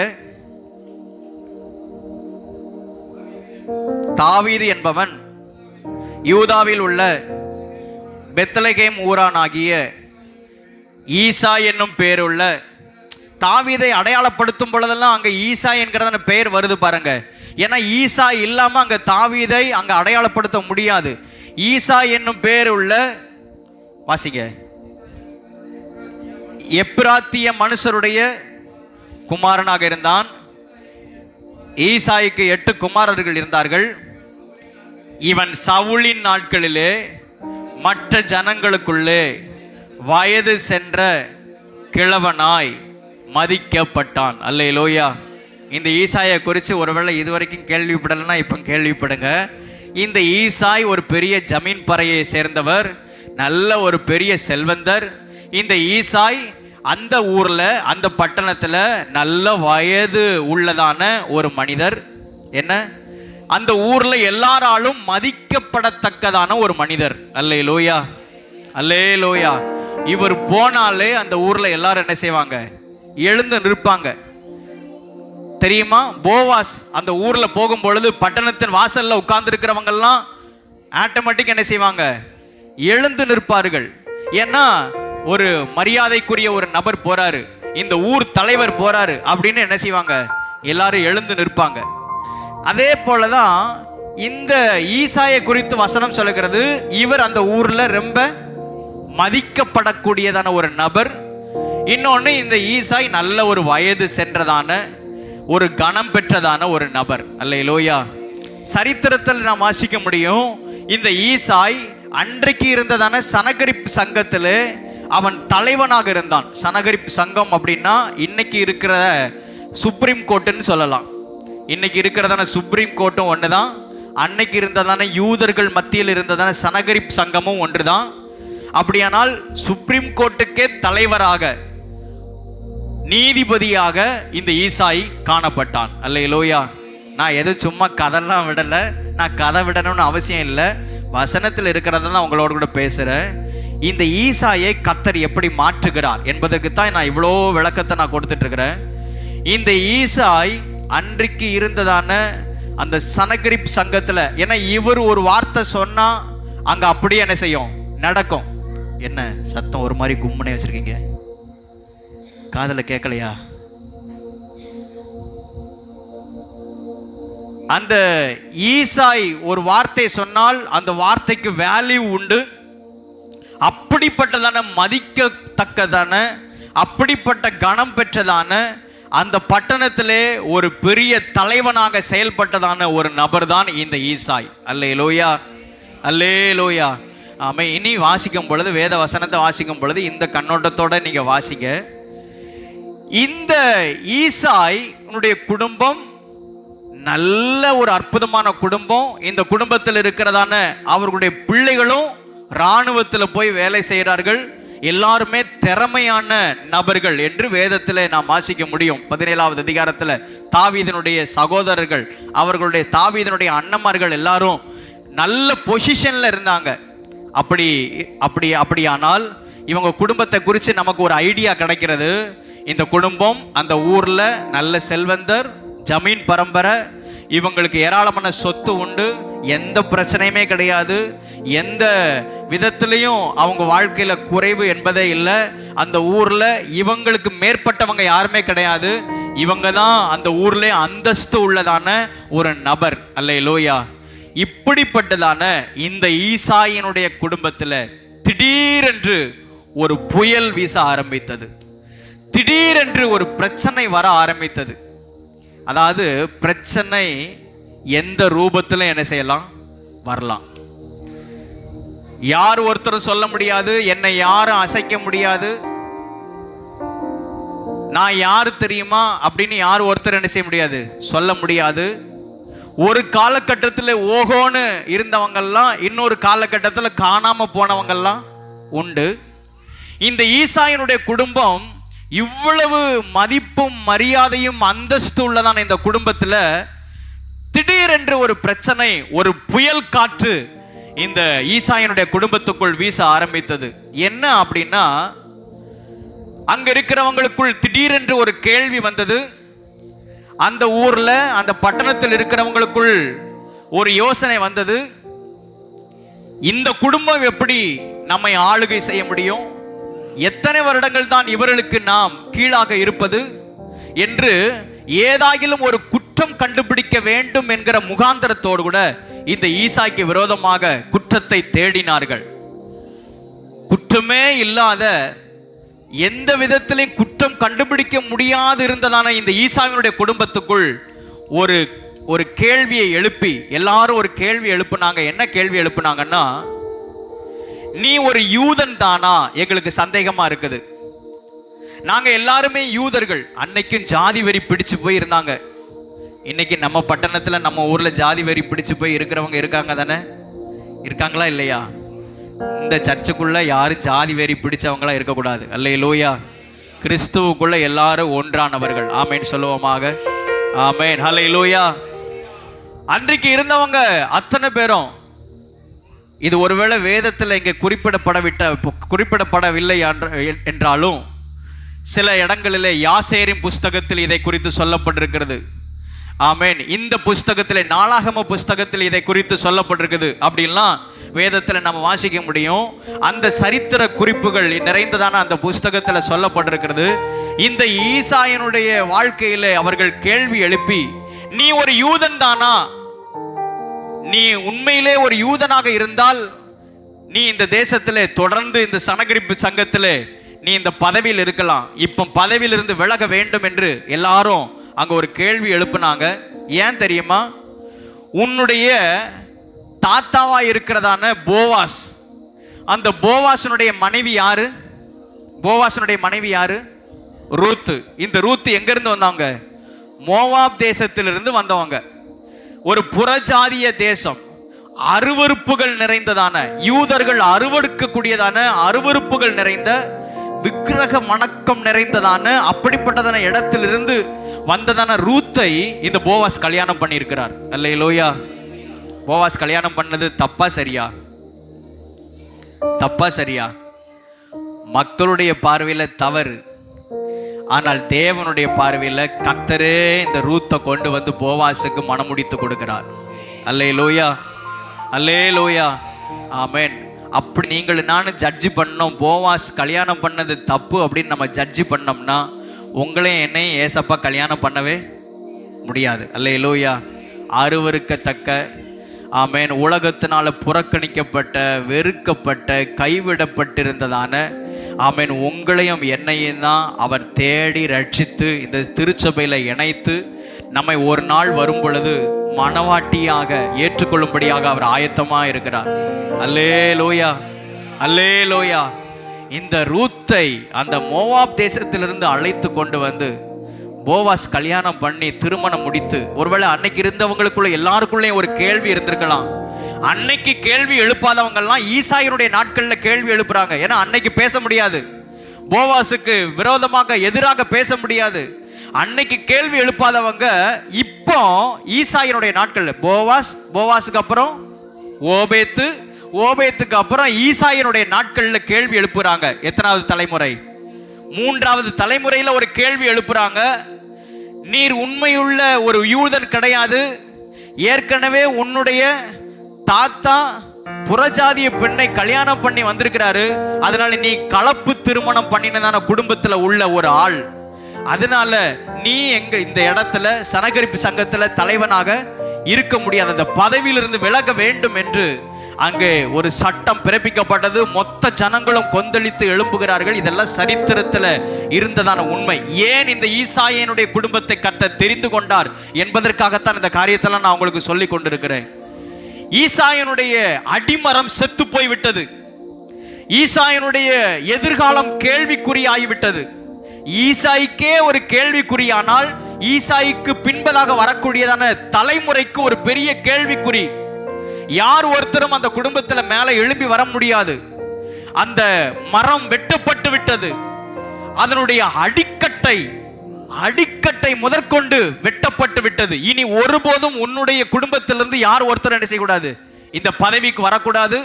தாவீது என்பவன் யூதாவில் உள்ள பெத்லெகேம் ஊரானாகிய ஈசா என்னும் பேருள்ள, தாவீதை அடையாளப்படுத்தும் பொழுதெல்லாம் அங்க ஈசா என்கிறதான பெயர் வருது பாருங்க. ஏன்னா ஈசா இல்லாம அங்க தாவீதை அங்க அடையாளப்படுத்த முடியாது. ஈசா என்னும் பேர் உள்ள, வாசிங்க, எப்ராத்திய மனுஷருடைய குமாரனாக இருந்தான். ஈசாய்க்கு 8 குமாரர்கள் இருந்தார்கள். இவன் சவுலின் நாட்களிலே மற்ற ஜனங்களுக்குள்ளே வயது சென்ற கிழவனாய் மதிக்கப்பட்டான். அல்லேலூயா. இந்த ஈசாயை குறித்து ஒருவேளை இதுவரைக்கும் கேள்விப்படலைன்னா இப்போ கேள்விப்படுங்க. இந்த ஈசாய் ஒரு பெரிய ஜமீன் பறையை சேர்ந்தவர், நல்ல ஒரு பெரிய செல்வந்தர். இந்த ஈசாய் அந்த ஊர்ல அந்த பட்டணத்துல நல்ல வயது உள்ளதான ஒரு மனிதர், என்ன அந்த ஊர்ல எல்லாராலும் மதிக்கப்படத்தக்கதான ஒரு மனிதர். அல்லேலூயா, அல்லேலூயா. இவர் போனாலே அந்த ஊர்ல எல்லாரும் என்ன செய்வாங்க? எழுந்து நிற்பாங்க. தெரியுமா? போவாஸ் அந்த ஊர்ல போகும் பொழுது பட்டணத்தின் வாசல்ல உட்கார்ந்து இருக்கிறவங்க எல்லாம் ஆட்டோமேட்டிக் என்ன செய்வாங்க? எழுந்து நிற்பார்கள். ஏன்னா ஒரு மரியாதைக்குரிய ஒரு நபர் போறாரு, இந்த ஊர் தலைவர் போறாரு அப்படின்னு என்ன செய்வாங்க? எல்லாரும் எழுந்து நிற்பாங்க. அதே போலதான் இந்த ஈசாயை குறித்து வசனம் சொல்லுகிறது. இவர் அந்த ஊர்ல ரொம்ப மதிக்கப்படக்கூடியதான ஒரு நபர். இன்னொன்னு, இந்த ஈசாய் நல்ல ஒரு வயது சென்றதான ஒரு கணம் பெற்றதான ஒரு நபர். அல்லேலூயா. சரித்திரத்தில் நாம் வாசிக்க முடியும், இந்த ஈசாய் அன்றைக்கு இருந்ததான சனகரிப்பு சங்கத்தில் அவன் தலைவனாக இருந்தான். சனகரிப்பு சங்கம் அப்படின்னா இன்னைக்கு இருக்கிற சுப்ரீம் கோர்ட்டுன்னு சொல்லலாம். இன்னைக்கு இருக்கிறதான சுப்ரீம் கோர்ட்டும் ஒன்று தான், அன்னைக்கு இருந்ததான யூதர்கள் மத்தியில் இருந்ததான சனகரிப்பு சங்கமும் ஒன்று தான். அப்படியானால் சுப்ரீம் கோர்ட்டுக்கே தலைவராக, நீதிபதியாக இந்த ஈசாய் காணப்பட்டான். அல்லேலூயா. நான் எதுவும் சும்மா கதைலாம் விடலை, நான் கதை விடணும்னு அவசியம் இல்லை, வசனத்தில் இருக்கிறத தான் உங்களோட கூட பேசுகிறேன். இந்த ஈசாயை கர்த்தர் எப்படி மாற்றுகிறார் என்பதற்கு தான் நான் இவ்வளோ விளக்கத்தை நான் கொடுத்துட்டு இருக்கிறேன். இந்த ஈசாய் அன்றைக்கு இருந்ததான அந்த சனகரிப் சங்கத்தில், ஏன்னா இவர் ஒரு வார்த்தை சொன்னா அங்க அப்படியே என்ன செய்யும்? நடக்கும். என்ன சத்தம் ஒரு மாதிரி கும்முனே வச்சிருக்கீங்க? காதுல கேட்கலையா? அந்த ஈசாய் ஒரு வார்த்தை சொன்னால் அந்த வார்த்தைக்கு வேல்யூ உண்டு. அப்படிப்பட்டதான மதிக்கத்தக்கதான, அப்படிப்பட்ட கணம் பெற்றதான அந்த பட்டணத்திலே ஒரு பெரிய தலைவனாக செயல்பட்டதான ஒரு நபர் தான் இந்த ஈசாய். அல்லேலூயா, அல்லேலூயா. ஆமே. இனி வாசிக்கும் பொழுது, வேத வசனத்தை வாசிக்கும் பொழுது இந்த கண்ணோட்டத்தோட நீங்க வாசிங்க. இந்த ஈசாய் உன்னுடைய குடும்பம் நல்ல ஒரு அற்புதமான குடும்பம். இந்த குடும்பத்தில் இருக்கிறதான அவர்களுடைய பிள்ளைகளும் இராணுவத்தில் போய் வேலை செய்கிறார்கள். எல்லாருமே திறமையான நபர்கள் என்று வேதத்தில் நாம் வாசிக்க முடியும். 17வது அதிகாரத்தில் தாவீதினுடைய சகோதரர்கள், அவர்களுடைய தாவீதினுடைய அண்ணன்மார்கள் எல்லாரும் நல்ல பொசிஷன்ல இருந்தாங்க. அப்படியானால் இவங்க குடும்பத்தை குறித்து நமக்கு ஒரு ஐடியா கிடைக்கிறது. இந்த குடும்பம் அந்த ஊர்ல நல்ல செல்வந்தர், ஜமீன் பரம்பரை, இவங்களுக்கு ஏராளமான சொத்து உண்டு, எந்த பிரச்சனையுமே கிடையாது, எந்த விதத்திலையும் அவங்க வாழ்க்கையில குறைவு என்பதே இல்லை. அந்த ஊர்ல இவங்களுக்கு மேற்பட்டவங்க யாருமே கிடையாது. இவங்க தான் அந்த ஊர்ல அந்தஸ்து உள்ளதான ஒரு நபர். அல்லேலூயா. இப்படிப்பட்டதான இந்த ஈசாயினுடைய குடும்பத்தில் திடீரென்று ஒரு புயல் வீச ஆரம்பித்தது. திடீரென்று ஒரு பிரச்சனை வர ஆரம்பித்தது. அதாவது பிரச்சனை எந்த ரூபத்தில் என்ன செய்யலாம்? வரலாம். யார் ஒருத்தரும் சொல்ல முடியாது, என்னை யாரும் அசைக்க முடியாது, நான் யாரு தெரியுமா அப்படின்னு யார் ஒருத்தர் என்ன செய்ய முடியாது, சொல்ல முடியாது. ஒரு காலகட்டத்தில் ஓகோன்னு இருந்தவங்கெல்லாம் இன்னொரு காலகட்டத்தில் காணாம போனவங்கெல்லாம் உண்டு. இந்த ஈசாயினுடைய குடும்பம் இவ்வளவு மதிப்பும் மரியாதையும் அந்தஸ்து உள்ளதான இந்த குடும்பத்தில் திடீரென்று ஒரு பிரச்சனை, ஒரு புயல் காற்று இந்த ஈசாயினுடைய குடும்பத்துக்குள் வீச ஆரம்பித்தது. என்ன அப்படின்னா, அங்க இருக்கிறவங்களுக்குள் திடீரென்று ஒரு கேள்வி வந்தது. அந்த ஊர்ல அந்த பட்டணத்தில் இருக்கிறவங்களுக்குள் ஒரு யோசனை வந்தது. இந்த குடும்பம் எப்படி நம்மை ஆளுகை செய்ய முடியும்? எத்தனை வருடங்கள் தான் இவர்களுக்கு நாம் கீழாக இருப்பது என்று ஏதாகிலும் ஒரு குற்றம் கண்டுபிடிக்க வேண்டும் என்கிற முகாந்தரத்தோடு கூட இந்த ஈசாய்க்கு விரோதமாக குற்றத்தை தேடினார்கள். குற்றமே இல்லாத, எந்த விதத்திலையும் குற்றம் கண்டுபிடிக்க முடியாது இருந்ததான இந்த ஈசாயினுடைய குடும்பத்துக்குள் ஒரு கேள்வியை எழுப்பி எல்லாரும் ஒரு கேள்வி எழுப்புனாங்க. என்ன கேள்வி எழுப்புனாங்கன்னா, நீ ஒரு யூதன் தானா? எங்களுக்கு சந்தேகமா இருக்குது. நாங்க எல்லாருமே யூதர்கள். அன்னைக்கும் ஜாதி வெறி பிடிச்சு போய் இருந்தாங்க. இன்னைக்கு நம்ம பட்டணத்துல, நம்ம ஊர்ல ஜாதி வெறி பிடிச்சு போய் இருக்கிறவங்க இருக்காங்க தானே? இருக்காங்களா இல்லையா? இந்த சர்ச்சுக்குள்ள யாரும் ஜாதி வெறி பிடிச்சவங்களா இருக்கக்கூடாது. அல்லேலூயா. கிறிஸ்துவுக்குள்ள எல்லாரும் ஒன்றானவர்கள். ஆமேன் சொல்லுவோமாக. ஆமேன். ஹல்லேலூயா. அன்றைக்கு இருந்தவங்க அத்தனை பேரும், இது ஒருவேளை வேதத்தில் இங்கே குறிப்பிடப்படவில்லை என்றாலும் சில இடங்களிலே யாசேரின் புஸ்தகத்தில் இதை குறித்து சொல்லப்பட்டிருக்கிறது. ஆமேன். இந்த புஸ்தகத்தில், நாளாகம புஸ்தகத்தில் இதை குறித்து சொல்லப்பட்டிருக்குது. அப்படின்லாம் வேதத்தில் நம்ம வாசிக்க முடியும். அந்த சரித்திர குறிப்புகள் நிறைந்ததான அந்த புஸ்தகத்தில் சொல்லப்பட்டிருக்கிறது. இந்த ஈசாயனுடைய வாழ்க்கையில அவர்கள் கேள்வி எழுப்பி, நீ ஒரு யூதன் தானா? நீ உண்மையிலே ஒரு யூதனாக இருந்தால் நீ இந்த தேசத்திலே தொடர்ந்து இந்த சனகரிப்பு சங்கத்திலே நீ இந்த பதவியில் இருக்கலாம். இப்போ பதவியிலிருந்து விலக வேண்டும் என்று எல்லாரும் அங்க ஒரு கேள்வி எழுப்புனாங்க. ஏன் தெரியுமா? உன்னுடைய தாத்தாவா இருக்கிறதான போவாஸ், அந்த போவாசனுடைய மனைவி யாரு? போவாசனுடைய மனைவி யாரு? ரூத்து. இந்த ரூத்து எங்க இருந்து வந்தவங்க? மோவாப் தேசத்திலிருந்து வந்தவங்க. ஒரு புறஜாதிய தேசம், அருவருப்புகள் நிறைந்ததான, யூதர்கள் அருவருக்கக்கூடியதான அருவருப்புகள் நிறைந்த, விக்கிரக வணக்கம் நிறைந்ததான அப்படிப்பட்டதான இடத்திலிருந்து வந்ததான ரூத்தை இந்த போவாஸ் கல்யாணம் பண்ணியிருக்கிறார். அல்லேலூயா. போவாஸ் கல்யாணம் பண்ணது தப்பா சரியா? தப்பா சரியா? மக்களுடைய பார்வையில தவறு. ஆனால் தேவனுடைய பார்வையில கர்த்தரே இந்த ரூத்தை கொண்டு வந்து போவாஸுக்கு மனமுடித்து கொடுக்கிறார். அல்லேலூயா. அல்லேலூயா. ஆமென். அப்படி நீங்கள் நானும் ஜட்ஜி பண்ணோம், போவாஸ் கல்யாணம் பண்ணது தப்பு அப்படின்னு நம்ம ஜட்ஜி பண்ணோம்னா உங்களையும் என்னையும் ஏசப்பா கல்யாணம் பண்ணவே முடியாது. அல்லேலூயா. அருவருக்கத்தக்க, ஆமென், உலகத்தினால புறக்கணிக்கப்பட்ட, வெறுக்கப்பட்ட, கைவிடப்பட்டிருந்ததான, ஆமென், உங்களையும் என்னையும் தான் அவர் தேடி ரட்சித்து இந்த திருச்சபையில் இணைத்து நம்மை ஒரு நாள் வரும் பொழுது மனவாட்டியாக ஏற்றுக்கொள்ளும்படியாக அவர் ஆயத்தமாக இருக்கிறார். அல்லேலூயா. அல்லேலூயா. இந்த ரூத்தை அந்த மோவாப் தேசத்திலிருந்து அழைத்து கொண்டு வந்து போவாஸ் கல்யாணம் பண்ணி திருமணம் முடித்து, ஒருவேளை அன்னைக்கு இருந்தவங்களுக்குள்ள எல்லாருக்குள்ளேயும் ஒரு கேள்வி இருந்திருக்கலாம். அன்னைக்கு கேள்வி எழுப்பாதவங்கெல்லாம் ஈசாயனுடைய நாட்கள்ல கேள்வி எழுப்புறாங்க. ஏன்னா அன்னைக்கு பேச முடியாது, போவாஸுக்கு விரோதமாக எதிராக பேச முடியாது. அன்னைக்கு கேள்வி எழுப்பாதவங்க இப்போ ஈசாயனுடைய நாட்கள்ல போவாஸுக்கு அப்புறம் ஓபேத்து, ஓபேத்துக்கு அப்புறம் ஈசாயனுடைய நாட்கள்ல கேள்வி எழுப்புறாங்க. எத்தனாவது தலைமுறை? மூன்றாவது தலைமுறையில ஒரு கேள்வி எழுப்புறாங்க. நீர் உண்மையுள்ள ஒரு யூதன் கிடையாது, ஏற்கனவே உன்னுடைய தாத்தா புறஜாதிய பெண்ணை கல்யாணம் பண்ணி வந்திருக்கிறாரு, அதனால நீ கலப்பு திருமணம் பண்ணினதான குடும்பத்துல உள்ள ஒரு ஆள், அதனால நீ எங்க இந்த இடத்துல சனகரிப்பு சங்கத்துல தலைவனாக இருக்க முடியாது, அந்த பதவியிலிருந்து விலக வேண்டும் என்று அங்கே ஒரு சட்டம் பிறப்பிக்கப்பட்டது. மொத்த ஜனங்களும் கொந்தளித்து எழும்புகிறார்கள். இதெல்லாம் சரித்திரத்தில் இருந்ததான உண்மை. ஏன் இந்த ஈசாயனுடைய குடும்பத்தை கர்த்தர் தெரிந்து கொண்டார் என்பதற்காகத்தான் இந்த காரியத்தெல்லாம் நான் உங்களுக்கு சொல்லி கொண்டிருக்கிறேன். ஈசாயனுடைய அடிமரம் செத்து போய்விட்டது. ஈசாயனுடைய எதிர்காலம் கேள்விக்குறியாகிவிட்டது. ஈசாய்க்கே ஒரு கேள்விக்குறியானால் ஈசாய்க்கு பின்பதாக வரக்கூடியதான தலைமுறைக்கு ஒரு பெரிய கேள்விக்குறி. யார் ஒருத்தரும் அந்த குடும்பத்தில் மேலே எழும்பி வர முடியாது. அந்த மரம் வெட்டப்பட்டு விட்டது. அதனுடைய அடிக்கட்டை முதற்கொண்டு வெட்டப்பட்டு விட்டது. இனி ஒருபோதும் உன்னுடைய குடும்பத்திலிருந்து யார் ஒருத்தர் என்ன செய்யக்கூடாது, இந்த பதவிக்கு வரக்கூடாது,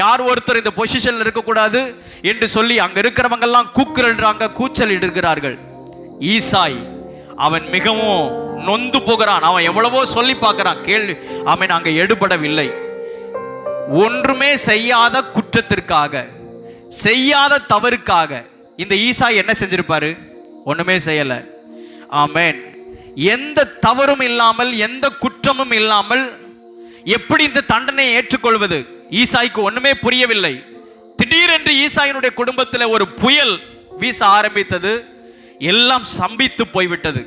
யார் ஒருத்தர் இந்த பொசிஷன்ல இருக்கக்கூடாது என்று சொல்லி அங்க இருக்கிறவங்க எல்லாம் கூச்சல் இடுகிறார்கள். ஈசாய் அவன் மிகவும் நொந்து போகிறான். அவன் எவ்வளவோ சொல்லி பார்க்கிறான், கேள்வி அவன் அங்க எடுபடவில்லை. ஒன்றுமே செய்யாத குற்றத்திற்காக, செய்யாத தவறுக்காக இந்த ஈசாய் என்ன செஞ்சிருப்பாரு? ஒண்ணுமே செய்யல. ஆமென். எந்த தவறும் இல்லாமல், எந்த குற்றமும் இல்லாமல் எப்படி இந்த தண்டனையை ஏற்றுக்கொள்வது? ஈசாய்க்கு ஒண்ணுமே புரியவில்லை. திடீரென்று ஈசாயினுடைய குடும்பத்தில் ஒரு புயல் வீச ஆரம்பித்தது. எல்லாம் சம்பித்து போய்விட்டது.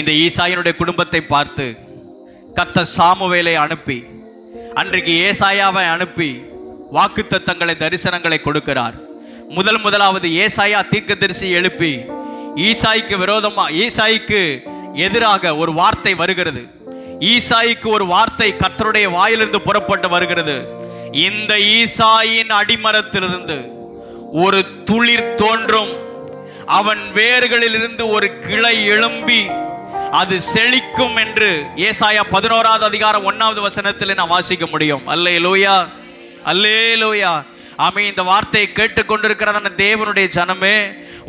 இந்த ஈசாயினுடைய குடும்பத்தை பார்த்து கர்த்தர் சாமுவேலை அனுப்பி, அன்றைக்கு ஏசாயாவை அனுப்பி வாக்குத்தத்தங்களை, தரிசனங்களை கொடுக்கிறார். முதலாவது ஏசாயா தீர்க்கதரிசி எழுப்பி ஈசாய்க்கு எதிராக ஒரு வார்த்தை வருகிறது. ஈசாய்க்கு ஒரு வார்த்தை கர்த்தருடைய வாயிலிருந்து புறப்பட்டு வருகிறது. இந்த ஈசாயின் அடிமரத்திலிருந்து ஒரு துளிர் தோன்றும், அவன் வேர்களிலிருந்து ஒரு கிளை எழும்பி அது செழிக்கும் என்று ஏசாயா 11வது அதிகாரம் 1வது வசனத்தில் நான் வாசிக்க முடியும். அல்லேலூயா, அல்லேலூயா. ஆமென். இந்த வார்த்தையை கேட்டுக்கொண்டிருக்கிறதான தேவனுடைய ஜனமே,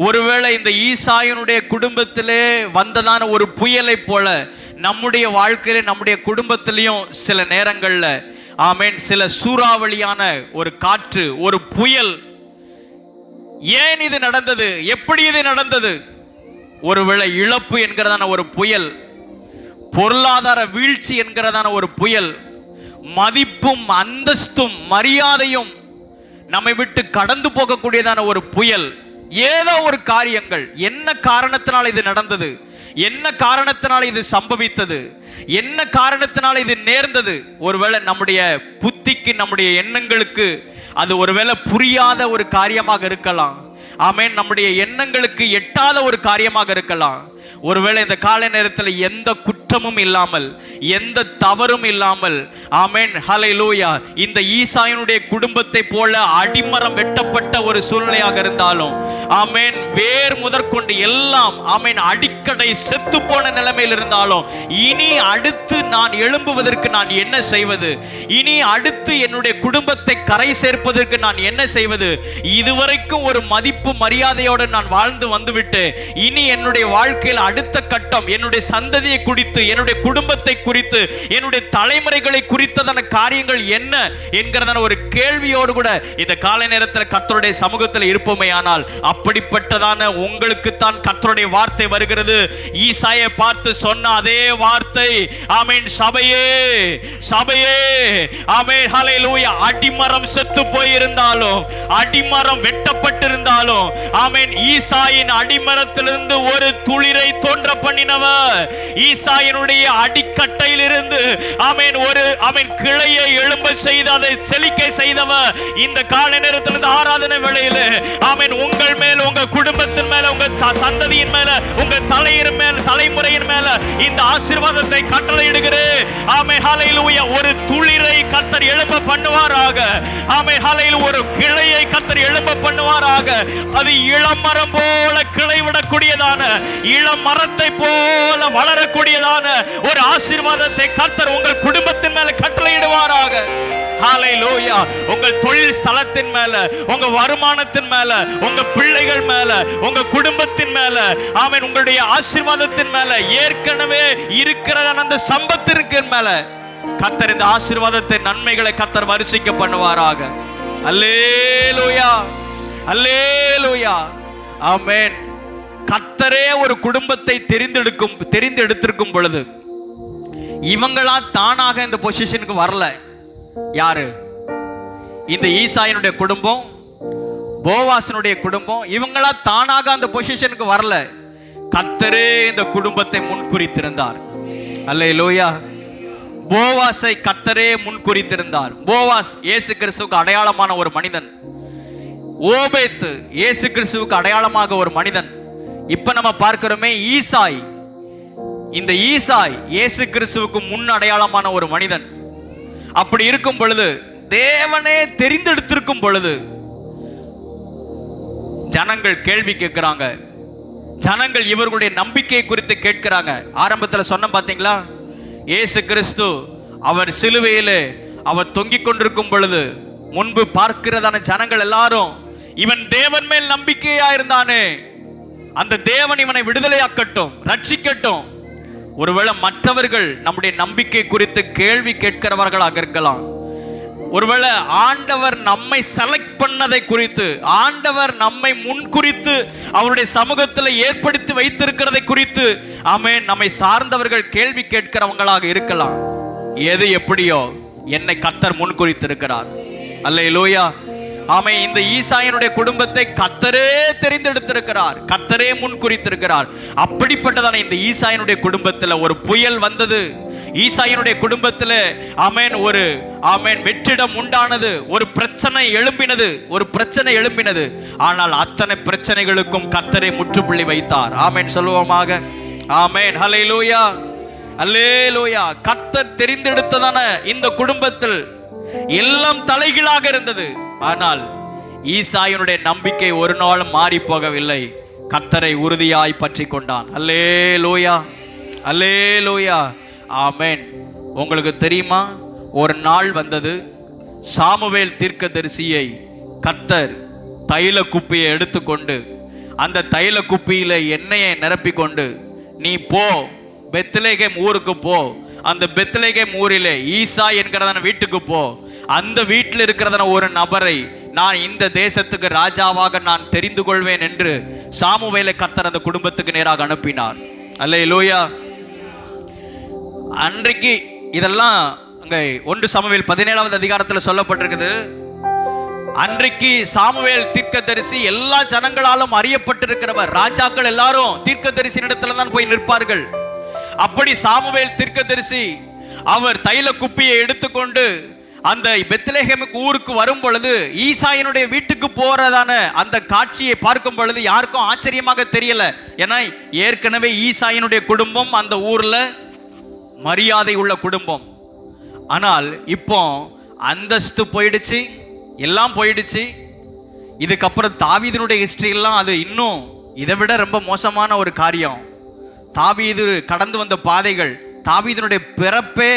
ஒருவேளை இந்த ஈசாயனுடைய குடும்பத்திலே வந்ததான ஒரு புயலை போல நம்முடைய வாழ்க்கையில நம்முடைய குடும்பத்திலையும் சில நேரங்கள்ல ஆமென் சில சூறாவளியான ஒரு காற்று, ஒரு புயல். ஏன் இது நடந்தது? எப்படி இது நடந்தது? ஒருவேளை இழப்பு என்கிறதான ஒரு புயல், பொருளாதார வீழ்ச்சி என்கிறதான ஒரு புயல், மதிப்பும் அந்தஸ்தும் மரியாதையும் நம்மை விட்டு கடந்து போகக்கூடியதான ஒரு புயல், ஏதோ ஒரு காரியங்கள். என்ன காரணத்தினால் இது நடந்தது? என்ன காரணத்தினால் இது சம்பவித்தது? என்ன காரணத்தினால் இது நேர்ந்தது? ஒருவேளை நம்முடைய புத்திக்கு, நம்முடைய எண்ணங்களுக்கு அது ஒருவேளை புரியாத ஒரு காரியமாக இருக்கலாம். ஆமென். நம்முடைய எண்ணங்களுக்கு எட்டாத ஒரு காரியமாக இருக்கலாம். ஒருவேளை இந்த காலை நேரத்தில் எந்த குற்றமும் இல்லாமல், எந்த தவறும் இல்லாமல், ஆமென், ஹல்லேலூயா, இந்த ஈசாயனுடைய குடும்பத்தை போல அடிமரம் வெட்டப்பட்ட ஒரு சூழ்நிலையாக இருந்தாலும், ஆமென், வேர் முதற்கொண்டு எல்லாம், ஆமென், அடிக்கடை செத்து போன நிலைமையில் இருந்தாலும், இனி அடுத்து நான் எழும்புவதற்கு நான் என்ன செய்வது? இனி அடுத்து என்னுடைய குடும்பத்தை கரை சேர்ப்பதற்கு நான் என்ன செய்வது? இதுவரைக்கும் ஒரு மதிப்பு மரியாதையோடு நான் வாழ்ந்து வந்துவிட்டு, இனி என்னுடைய வாழ்க்கையில் அடுத்த கட்டம், என்னுடைய சந்ததியை குறித்து, என்னுடைய குடும்பத்தை குறித்து, என்னுடைய தலைமுறைகளை குறித்ததான காரியங்கள் என்ன என்கிறதான ஒரு கேள்வியோடு கூட இந்த காலை நேரத்தில் கர்த்தருடைய சமூகத்தில் இருப்போமே ஆனால், அப்படிப்பட்டதான உங்களுக்கு தான் கர்த்தருடைய வார்த்தை வருகிறது. ஈசாயை பார்த்து சொன்ன அதே வார்த்தை, ஆமென், சபையே, சபையே, ஆமென், ஹல்லேலூயா. அடிமரம் செத்து போயிருந்தாலும், அடிமரம் வெட்டப்பட்டிருந்தாலும், ஆமென், ஈசாயின் அடிமரத்திலிருந்து ஒரு துளிரை தோன்ற பண்ணினவர், ஈசாயினுடைய அடிக்கட்டையிலிருந்து ஆமென் ஒரு ஆமென் கிளையை எழும்ப செய்து அதை செழிக்க செய்தவர். இந்த காலை நேரத்தில் இந்த ஆராதனை வேளையில் ஆமென் உங்கள் மேல், உங்க குடும்பத்தின் மேல, உங்க சந்ததியின் மேல, உங்க தலையின் மேல, தலைமுறையின் மேல இந்த ஆசீர்வாதத்தை கட்டளையிடுகிறேன். ஆமென், ஹல்லேலூயா. ஒரு துளிரை கர்த்தர் எழும்ப பண்ணுவாராக. ஆமென், ஹல்லேலூயா. ஒரு கிளையை கர்த்தர் எழும்ப பண்ணுவாராக. அது இளமரம் போல கிளை விடக்கூடியதான, இளமரத்தை போல வளரக்கூடியதான ஒரு ஆசீர்வாதத்தை கர்த்தர் உங்கள் குடும்பத்தின் மேல கட்டளையிடுவாராக. ஹல்லேலூயா. உங்கள் தொழில் ஸ்தலத்தின் மேல, உங்க வருமானத்தின் மேல, உங்க பிள்ளைகள் மேல, உங்க குடும்பத்தின் மேல, ஆமென், உங்களுடைய ஆசீர்வாதத்தின் மேல, ஏற்கனவே இருக்கிற அந்த சம்பத்திற்கு மேல கர்த்தர் இந்த ஆசீர்வாதத்தை, நன்மைகளை கர்த்தர் வரிசைக்க பண்ணுவாராக. அல்லேலூயா, அல்லேலூயா, ஆமென். கர்த்தரே ஒரு குடும்பத்தை தெரிந்தெடுத்திருக்கும் பொழுது இவங்களா தானாக இந்த பொசிஷனுக்கு வரல. யாரு? இந்த ஈசாயினுடைய குடும்பம், போவாசனுடைய குடும்பம், இவங்களா தானாக அந்த பொசிஷனுக்கு வரல. கர்த்தரே இந்த குடும்பத்தை முன்குறித்திருந்தார். அல்லேலூயா. போவாசை கர்த்தரே முன்குறித்திருந்தார். போவாஸ் இயேசு கிறிஸ்துவுக்கு அடையாளமான ஒரு மனிதன். ஓபேத் இயேசு கிறிஸ்துவுக்கு அடையாளமாக ஒரு மனிதன். இப்ப நம்ம பார்க்கிறோமே ஈசாய், இந்த ஈசாய் இயேசு கிறிஸ்துவுக்கு முன் அடையாளமான ஒரு மனிதன். அப்படி இருக்கும் பொழுது, தேவனே தெரிந்தெடுத்திருக்கும் பொழுது ஜனங்கள் கேள்வி கேட்கிறாங்க. ஜனங்கள் இவர்களுடைய நம்பிக்கை குறித்து கேட்கிறாங்க. ஆரம்பத்தில் சொன்ன பாத்தீங்களா, இயேசு கிறிஸ்து அவர் சிலுவையிலே அவர் தொங்கிக் கொண்டிருக்கும் பொழுது முன்பு பார்க்கிறதான ஜனங்கள் எல்லாரும், இவன் தேவன் மேல் நம்பிக்கையா இருந்தானே, அந்த தேவன் இவனை விடுதலையாக்கட்டும், ரட்சிக்கட்டும். ஒருவேளை மற்றவர்கள் நம்முடைய நம்பிக்கை குறித்து கேள்வி கேட்கிறவர்களாக இருக்கலாம். ஒருவேளை ஆண்டவர் நம்மை செலக்ட் பண்ணதை குறித்து, ஆண்டவர் நம்மை முன்குறித்து அவருடைய சமூகத்தில் ஏற்படுத்தி வைத்திருக்கிறதை குறித்து ஆமென் நம்மை சார்ந்தவர்கள் கேள்வி கேட்கிறவங்களாக இருக்கலாம். எது எப்படியோ என்னை கர்த்தர் முன்குறித்திருக்கிறார். அல்லேலூயா. ஆமென். இந்த ஈசாயனுடைய குடும்பத்தை கர்த்தரே தெரிந்தெடுத்திருக்கிறார், கர்த்தரே முன்குறித்திருக்கிறார். அப்படிப்பட்டதான இந்த ஈசாயனுடைய குடும்பத்தில் ஒரு புயல் வந்தது. ஈசாயனுடைய குடும்பத்தில் ஆமென் ஒரு ஆமென் வெற்றிடம் உண்டானது. ஒரு பிரச்சனை எழும்பினது, ஒரு பிரச்சனை எழும்பினது. ஆனால் அத்தனை பிரச்சனைகளுக்கும் கர்த்தரே முற்றுப்புள்ளி வைத்தார். ஆமென் சொல்லுவோமாக. ஆமென், ஹல்லேலூயா, அல்லேலூயா. கர்த்தர் தெரிந்தெடுத்ததான இந்த குடும்பத்தில் எல்லாம் தலைகீழாக இருந்தது. ஆனால் ஈசாயனுடைய நம்பிக்கை ஒரு நாளும் மாறி போகவில்லை. கர்த்தரை உறுதியாய் பற்றி கொண்டான். அல்லேலூயா, அல்லேலூயா, ஆமென். உங்களுக்கு தெரியுமா, ஒரு நாள் வந்தது, சாமுவேல் தீர்க்கதரிசியை கர்த்தர் தைல குப்பியை எடுத்துக்கொண்டு அந்த தைல குப்பியில எண்ணெயை நிரப்பிக்கொண்டு, நீ போ பெத்லெகேம் ஊருக்கு போ, அந்த பெத்லெகேம் ஊரிலே ஈசா என்கிறதான வீட்டுக்கு போ, அந்த வீட்டில் இருக்கிறதான ஒரு நபரை நான் இந்த தேசத்துக்கு ராஜாவாக நான் தெரிந்து கொள்வேன் என்று சாமுவேலை கர்த்தர் அந்த குடும்பத்துக்கு நேராக அனுப்பினார். அல்லேலூயா. அன்றைக்கு இதெல்லாம் அங்கே 1 சாமுவேல் 17வது அதிகாரத்தில் சொல்லப்பட்டிருக்குது. அன்றைக்கு சாமுவேல் தீர்க்கதரிசி எல்லா ஜனங்களாலும் அறியப்பட்டிருக்கிறவர். ராஜாக்கள் எல்லாரும் தீர்க்கதரிசி இடத்துல தான் போய் நிற்பார்கள். அப்படி சாமுவேல் தீர்க்கதரிசி அவர் தைல குப்பியை எடுத்துக்கொண்டு அந்த பெத்லெகேமுக்கு ஊருக்கு வரும் பொழுது, ஈசாயினுடைய வீட்டுக்கு போறதான அந்த காட்சியை பார்க்கும் பொழுது யாருக்கும் ஆச்சரியமாக தெரியல. ஏன்னா ஏற்கனவே ஈசாயினுடைய குடும்பம் அந்த ஊர்ல மரியாதை உள்ள குடும்பம். ஆனால் இப்போ அந்தஸ்து போயிடுச்சு, எல்லாம் போயிடுச்சு. இதுக்கப்புறம் தாவீதினுடைய ஹிஸ்டரி எல்லாம் அது இன்னும் இதை விட ரொம்ப மோசமான ஒரு காரியம். தாவீது கடந்து வந்த பாதைகள், தாவீதினுடைய பிறப்பே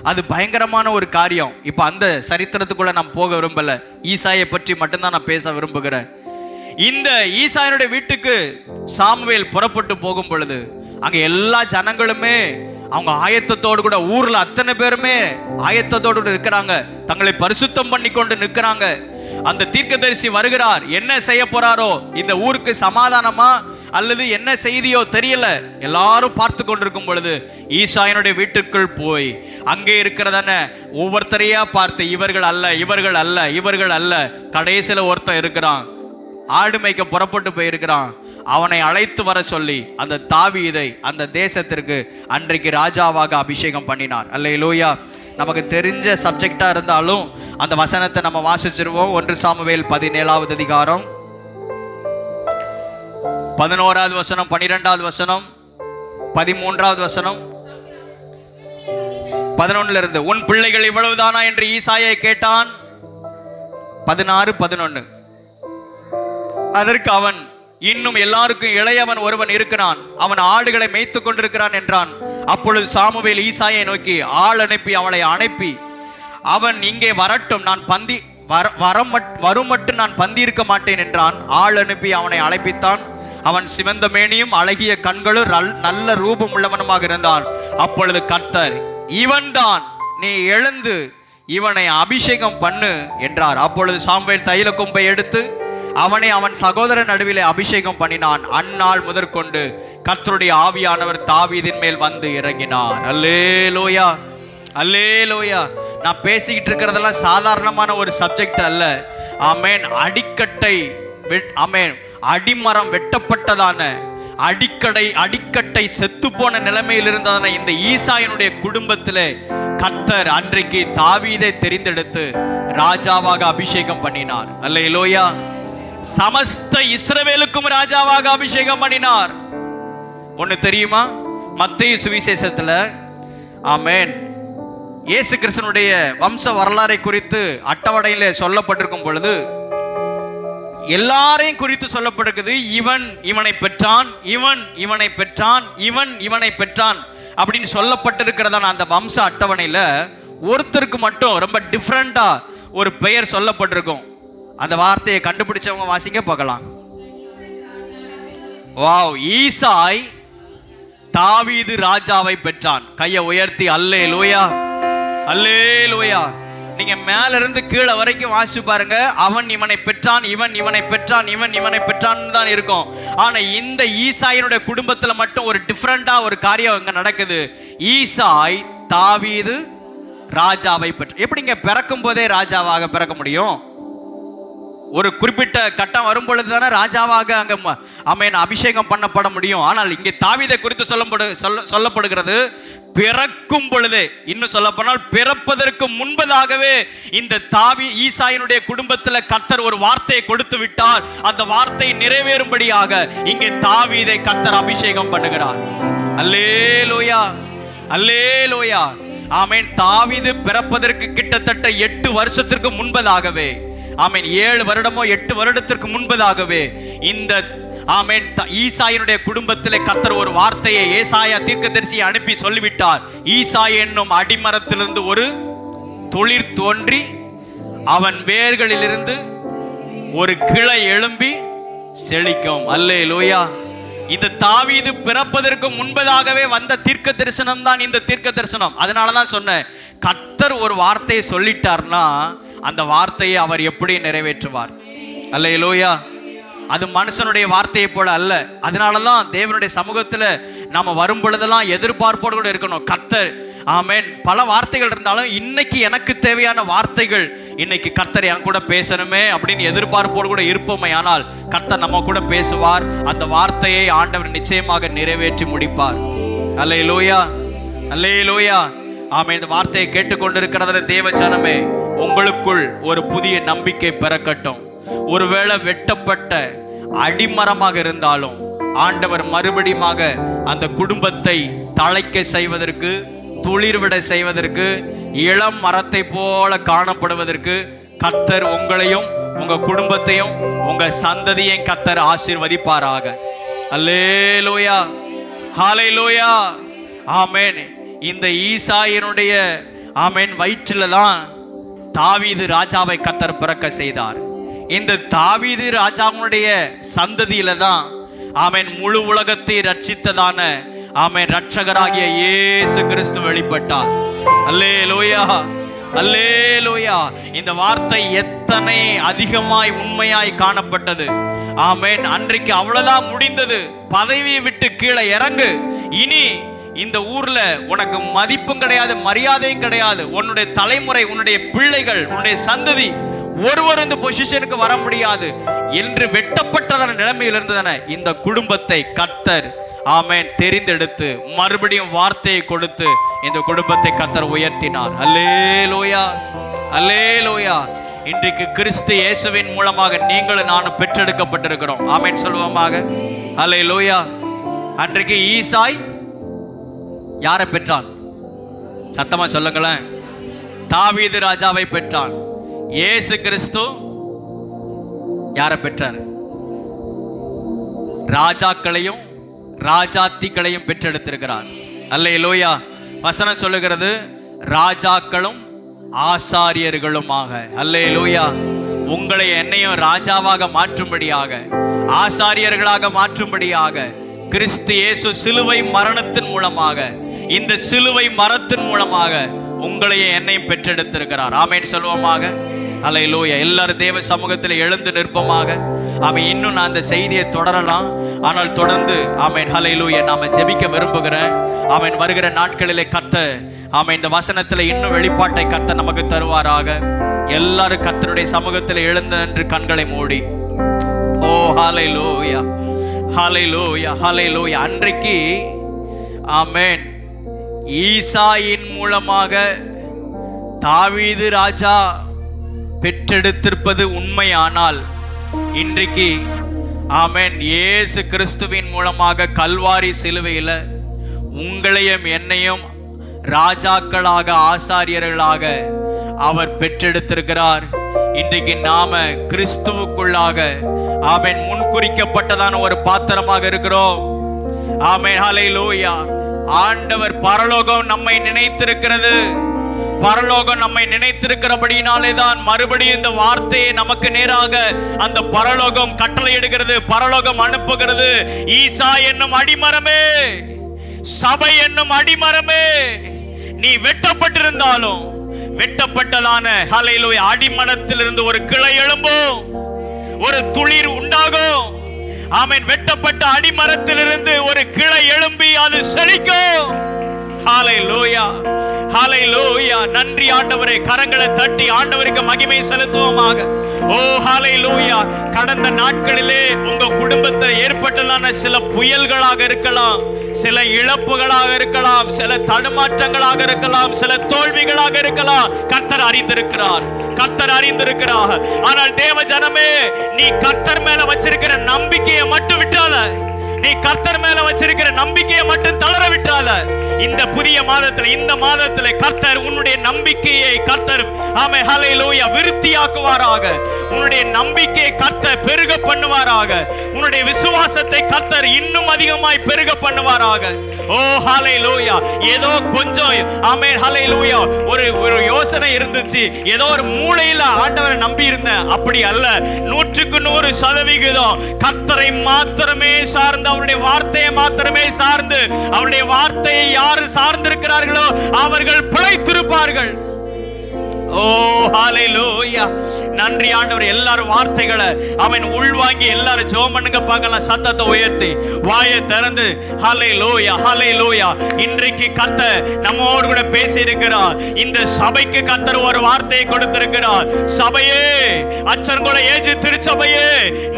அது பயங்கரமான ஒரு காரியம். இப்போ அந்த சரித்திரத்துக்குள்ள நான் போக விரும்பல, ஈசாயை பற்றி மட்டும்தான் நான் பேச விரும்புகிறேன். இந்த ஈசாயினுடைய வீட்டுக்கு சாமுவேல் புறப்பட்டு போகும் பொழுது அங்க எல்லா ஜனங்களுமே அவங்க ஆயத்தத்தோடு கூட, ஊர்ல அத்தனை பேருமே ஆயத்தத்தோடு இருக்கிறாங்க, தங்களை பரிசுத்தம் பண்ணி கொண்டு நிற்கிறாங்க. அந்த தீர்க்கதரிசி வருகிறார், என்ன செய்ய போறாரோ, இந்த ஊருக்கு சமாதானமா அல்லது என்ன செய்தியோ தெரியல. எல்லாரும் பார்த்து கொண்டிருக்கும் பொழுது ஈசாயினுடைய வீட்டுக்குள் போய் அங்கே இருக்கிறதான ஒவ்வொருத்தரையா பார்த்து, இவர்கள் அல்ல, இவர்கள் அல்ல, இவர்கள் அல்ல. கடைசியில ஒருத்தன் இருக்கிறான், ஆடு மேய்க்க புறப்பட்டு போயிருக்கிறான். அவனை அழைத்து வர சொல்லி அந்த தாவீதை அந்த தேசத்திற்கு அன்றைக்கு ராஜாவாக அபிஷேகம் பண்ணினார். அல்லேலூயா. நமக்கு தெரிஞ்ச சப்ஜெக்டா இருந்தாலும் அந்த வசனத்தை நம்ம வாசிச்சிருவோம். 1 சாமுவேல் 17வது அதிகாரம் 11வது வசனம், 12வது வசனம், 13வது வசனம், 11ல இருந்து. உன் பிள்ளைகள் இவ்வளவுதானா என்று ஈசாயை கேட்டான். 16, 11. அதற்கு அவன், இன்னும் எல்லாருக்கும் இளையவன் ஒருவன் இருக்கிறான், அவன் ஆடுகளை மேய்த்து கொண்டிருக்கிறான் என்றான். அப்பொழுது சாமுவேல் ஈசாயை நோக்கி ஆள் அனுப்பி அவளை அனுப்பி, அவன் இங்கே வரட்டும், நான் வரும் மட்டும் நான் பந்தி இருக்க மாட்டேன் என்றான். ஆள் அனுப்பி அவனை அழைப்பித்தான். அவன் சிவந்த மேனியும் அழகிய கண்களும் நல்ல ரூபம் உள்ளவனுமாக இருந்தான். அப்பொழுது கர்த்தர், இவன்தான், நீ எழுந்து இவனை அபிஷேகம் பண்ணு என்றார். அப்பொழுது சாமுவேல் தைல கொம்பை எடுத்து அவனை அவன் சகோதரன் நடுவிலே அபிஷேகம் பண்ணினான். அந்நாள் முதற்கொண்டு கர்த்தருடைய ஆவியானவர் தாவீதின் மேல் வந்து இறங்கினார். அல்லேலூயா, அல்லேலூயா. நான் பேசிக்கிட்டு இருக்கிறதெல்லாம் சாதாரணமான ஒரு சப்ஜெக்ட் அல்ல. ஆமென். அடிக்கட்டை, ஆமென், அடிமரம் வெட்டப்பட்டதான அடிக்கட்டை செத்து போன நிலைமையில் இருந்ததான இந்த ஈசாயினுடைய குடும்பத்திலே கர்த்தர் அன்றைக்கு தாவீதை தெரிந்தெடுத்து ராஜாவாக அபிஷேகம் பண்ணினார். அல்லேலூயா. சமஸ்த இஸ்ரவேலுக்கும் ராஜாவாக அபிஷேகம் பண்ணினார். ஒன்னு தெரியுமா, மத்தேயு சுவிசேஷத்துல, ஆமென், இயேசு கிறிஸ்துனுடைய வம்ச வரலாறை குறித்து அட்டவணையிலே சொல்லப்பட்டிருக்கும் பொழுது எல்லாரையும் குறித்து சொல்லப்பட்டிருக்குது. இவன் இவனை பெற்றான், இவன் இவனை பெற்றான், இவன் இவனை பெற்றான் அப்படின்னு சொல்லப்பட்டிருக்கிறதான அந்த வம்ச அட்டவணையில ஒருத்தருக்கு மட்டும் ரொம்ப டிஃப்ரெண்டா ஒரு பெயர் சொல்லப்பட்டிருக்கும். அந்த வார்த்தையை கண்டுபிடிச்சவங்க வாசிங்க பார்க்கலாம். வாவ். ஈசாய் தாவீது ராஜாவை பெற்றான். கையை உயர்த்தி அல்லேலூயா, அல்லேலூயா. நீங்க மேல இருந்து கீழே வரைக்கும் வாசிச்சு பாருங்க, அவன் இவனை பெற்றான், இவன் இவனை பெற்றான், இவன் இவனை பெற்றான் தான் இருக்கும். ஆனா இந்த ஈசாயினுடைய குடும்பத்துல மட்டும் ஒரு டிஃபரெண்டா ஒரு காரியம் இங்க நடக்குது. ஈசாய் தாவீது ராஜாவை பெற்ற. எப்படிங்க பிறக்கும் போதே ராஜாவாக பிறக்க முடியும்? ஒரு குறிப்பிட்ட கட்டம் வரும் பொழுது தானே ராஜாவாக அங்க ஆமென் அபிஷேகம் பண்ணப்பட முடியும். ஆனால் இங்கே தாவீதை குறித்து சொல்லப்படுகிறது பிறக்கும் பொழுதே. இன்னும் சொல்ல போனால் பிறப்பதற்கு முன்பதாகவே இந்த ஈசாயினுடைய குடும்பத்தில் கர்த்தர் ஒரு வார்த்தையை கொடுத்து விட்டார். அந்த வார்த்தை நிறைவேறும்படியாக இங்கே தாவீதை கர்த்தர் அபிஷேகம் பண்ணுகிறார். அல்லேலூயா, அல்லேலூயா, ஆமென். தாவீது பிறப்பதற்கு கிட்டத்தட்ட 8 வருஷத்திற்கு முன்பதாகவே, ஆமென், 7 வருடமோ 8 வருடத்திற்கு முன்பதாகவே இந்த ஆமென். ஈசாயினுடைய குடும்பத்திலே கர்த்தர் ஒரு வார்த்தையை ஏசாயா தீர்க்கதரிசியை அனுப்பி சொல்லிவிட்டார். ஈசாய் என்னும் அடிமரத்திலிருந்து ஒரு துளிர் தோன்றி அவன் வேர்களிலிருந்து ஒரு கிளை எழும்பி செழிக்கும். அல்லேலூயா. இந்த தாவீது பிறப்பதற்கு முன்பதாகவே வந்த தீர்க்க தரிசனம் தான் இந்த தீர்க்க தரிசனம். அதனாலதான் சொன்னேன், கர்த்தர் ஒரு வார்த்தையை சொல்லிட்டார்னா அந்த வார்த்தையை அவர் எப்படி நிறைவேற்றுவார். அல்லேலூயா. அது மனுஷனுடைய வார்த்தையை போல அல்ல. அதனாலதான் தேவனுடைய சமூகத்துல நாம வரும் பொழுதெல்லாம் எதிர்பார்ப்போடு கூட இருக்கணும். கர்த்தர் ஆமென். பல வார்த்தைகள் இருந்தாலும் இன்னைக்கு எனக்கு தேவையான வார்த்தைகள், இன்னைக்கு கர்த்தர் என் கூட பேசணுமே அப்படின்னு எதிர்பார்ப்போடு கூட இருப்போமே. ஆனால் கர்த்தர் நம்ம கூட பேசுவார். அந்த வார்த்தையை ஆண்டவர் நிச்சயமாக நிறைவேற்றி முடிப்பார். அல்லேலூயா, அல்லேலூயா. ஆமென். இந்த வார்த்தையை கேட்டுக்கொண்டிருக்கிறதுல தேவ ஜனமே, உங்களுக்குள் ஒரு புதிய நம்பிக்கை பிறக்கட்டும். ஒருவேளை வெட்டப்பட்ட அடிமரமாக இருந்தாலும் ஆண்டவர் மறுபடியுமாக அந்த குடும்பத்தை தழைக்க செய்வதற்கு, துளிர்விட செய்வதற்கு, இளம் மரத்தை போல காணப்படுவதற்கு கர்த்தர் உங்களையும் உங்க குடும்பத்தையும் உங்க சந்ததியையும் கர்த்தர் ஆசீர்வதிப்பாராக. அல்லேலூயா, ஹல்லேலூயா. ஆமென். இந்த ஈசாயினுடைய ஆமென் வயிற்றில தான் தாவீது ராஜாவை கர்த்தர் பிறக்க செய்தார். இந்த தாவீது ராஜாவுடைய சந்ததியில தான் ஆமென் முழு உலகத்தை ரட்சித்ததான ஆமென் ரட்சகராகிய இயேசு கிறிஸ்து வெளிப்பட்டார். அல்லேலூயா, அல்லேலூயா. இந்த வார்த்தை எத்தனை அதிகமாய் உண்மையாய் காணப்பட்டது. ஆமென். அன்றைக்கு அவ்வளவுதான் முடிந்தது. பதவியை விட்டு கீழே இறங்கு. இனி இந்த ஊர்ல உனக்கு மதிப்பும் கிடையாது, மரியாதையும் கிடையாது. உன்னுடைய தலைமுறை, உன்னுடைய பிள்ளைகள், உன்னுடைய சந்ததி ஒருவர் இந்த பொசிஷனுக்கு வர முடியாது என்று வெட்டப்பட்டதான நிலைமையில் இருந்ததான இந்த குடும்பத்தை கர்த்தர் ஆமென் தெரிந்தெடுத்து மறுபடியும் வார்த்தையை கொடுத்து இந்த குடும்பத்தை கர்த்தர் உயர்த்தினார். அல்லேலூயா, அல்லேலூயா. இன்றைக்கு கிறிஸ்து இயேசுவின் மூலமாக நீங்களும் நானும் பெற்றெடுக்கப்பட்டிருக்கிறோம். ஆமென் சொல்லுவோமாக. அல்லேலூயா. அன்றைக்கு ஈசாய் யாரை பெற்றான்? சத்தமா சொல்லுங்களேன். தாவீது ராஜாவை பெற்றான். இயேசு கிறிஸ்து யாரை பெற்றார்? ராஜாக்களையும் ராஜாத்திகளையும் பெற்றெடுத்திருக்கிறார். அல்லேலூயா. வசனம் சொல்லுகிறது, ராஜாக்களும் ஆசாரியர்களுமாக. அல்லேலூயா. உங்களை என்னையும் ராஜாவாக மாற்றும்படியாக, ஆசாரியர்களாக மாற்றும்படியாக கிறிஸ்து இயேசு சிலுவை மரணத்தின் மூலமாக, இந்த சிலுவை மரத்தின் மூலமாக உங்களையும் என்னையும் பெற்றெடுத்திருக்கிறார். ஆமென் சொல்வோமாக. அல்லேலூயா. எல்லாரும் தேவ சமூகத்தில் எழுந்து நிற்போமாக. ஆமென். இன்னும் நான் அந்த செய்தியை தொடரலாம், ஆனால் தொடர்ந்து ஆமென் அல்லேலூயா நாம ஜெபிக்க விரும்புகிறேன். ஆமென். வருகிற நாட்களிலே கர்த்தர் ஆமென் இந்த வசனத்தில் இன்னும் வெளிப்பாட்டை கர்த்தர் நமக்கு தருவாராக. எல்லாரும் கர்த்தருடைய சமூகத்தில் எழுந்து நின்று கண்களை மூடி ஓ ஹல்லேலூயா, ஹல்லேலூயா, ஹல்லேலூயா. அன்றைக்கு ஆமென் ஈசாயின் மூலமாக தாவீது ராஜா பெற்றெடுத்திருப்பது உண்மையானால், இன்றைக்கு ஆமென் இயேசு கிறிஸ்துவின் மூலமாக கல்வாரி சிலுவையில் உங்களையும் என்னையும் ராஜாக்களாக, ஆசாரியர்களாக அவர் பெற்றெடுத்திருக்கிறார். இன்றைக்கு நாம கிறிஸ்துவுக்குள்ளாக ஆமென் முன்குறிக்கப்பட்டதான ஒரு பாத்திரமாக இருக்கிறோம். ஆமென் ஹல்லேலூயா. ஆண்டவர் பரலோகம் நம்மை நினைத்திருக்கிறது. பரலோகம் நம்மை நினைத்திருக்கிறபடினாலே தான் மறுபடியும் இந்த வார்த்தையை நமக்கு நேராக அந்த பரலோகம் கட்டளையிடுகிறது, பரலோகம் அனுப்புகிறது. ஈசா என்னும் அடிமரமே, சபை என்னும் அடிமரமே, நீ வெட்டப்பட்டிருந்தாலும் வெட்டப்பட்டதான ஹல்லேலூயா அடிமரத்திலிருந்து ஒரு கிளை எழும்பும், ஒரு துளிர் உண்டாகும். ஆமென். வெட்டப்பட்ட அடிமரத்திலிருந்து ஒரு கிளை எழும்பி அது செழிக்கும். ஹல்லேலூயா, ஹல்லேலூயா. நன்றி ஆண்டவரே. கரங்களை தட்டி ஆண்டவருக்கு மகிமை செலுத்துவோமாக. ஓ ஹல்லேலூயா. கடந்த நாட்களிலே உங்க குடும்பத்தில் ஏற்பட்டதான சில புயல்களாக இருக்கலாம், சில இழப்புகளாக இருக்கலாம், சில தடுமாற்றங்களாக இருக்கலாம், சில தோல்விகளாக இருக்கலாம். கர்த்தர் அறிந்திருக்கிறார், கர்த்தர் அறிந்திருக்கிறார். ஆனால் தேவ ஜனமே, நீ கர்த்தர் மேல வச்சிருக்கிற நம்பிக்கையை மட்டும் விட்டாத. நீ கர்த்தர் மேல வச்சிருக்கிற நம்பிக்கையை மட்டும் தளர விட்டாத. இந்த புதிய மாதத்துல, இந்த மாதத்துல கர்த்தர் உன்னுடைய நம்பிக்கையை கர்த்தர் ஆமென் ஹல்லேலூயா விருத்தியாக்குவாராக. உன்னுடைய நம்பிக்கையை கர்த்தர் பெருக பண்ணுவாராக. உன்னுடைய விசுவாசத்தை கர்த்தர் இன்னும் அதிகமாய் பெருக பண்ணுவாராக. ஓ ஹல்லேலூயா. ஏதோ கொஞ்சம் ஆமென் ஹல்லேலூயா ஒரு யோசனை இருந்துச்சு, ஏதோ ஒரு மூளையில ஆண்டவரை நம்பி இருந்தேன், அப்படி அல்ல. 100% கர்த்தரை மாத்திரமே சார்ந்து, அவருடைய வார்த்தையை மாத்திரமே சார்ந்து, அவருடைய வார்த்தையை யாரு சார்ந்திருக்கிறார்களோ அவர்கள் பிழைத்திருப்பார்கள். ஓ ஹல்லேலூயா. நன்றி ஆண்டவர். எல்லாரும் வார்த்தைகளை அவன் உள்வாங்கி எல்லாரும் ஜெபம் பண்ணுங்க பார்க்கலாம். சத்தத்தை உயர்த்தி வாயை திறந்து ஹல்லேலூயா ஹல்லேலூயா. இன்றைக்கு கர்த்தர் நம்மோடு கூட பேசி இருக்கிறார். இந்த சபைக்கு கர்த்தர் ஒரு வார்த்தையை கொடுத்திருக்கிறார். சபையே, அச்சன்குள ஏஜி திருச்சபையே,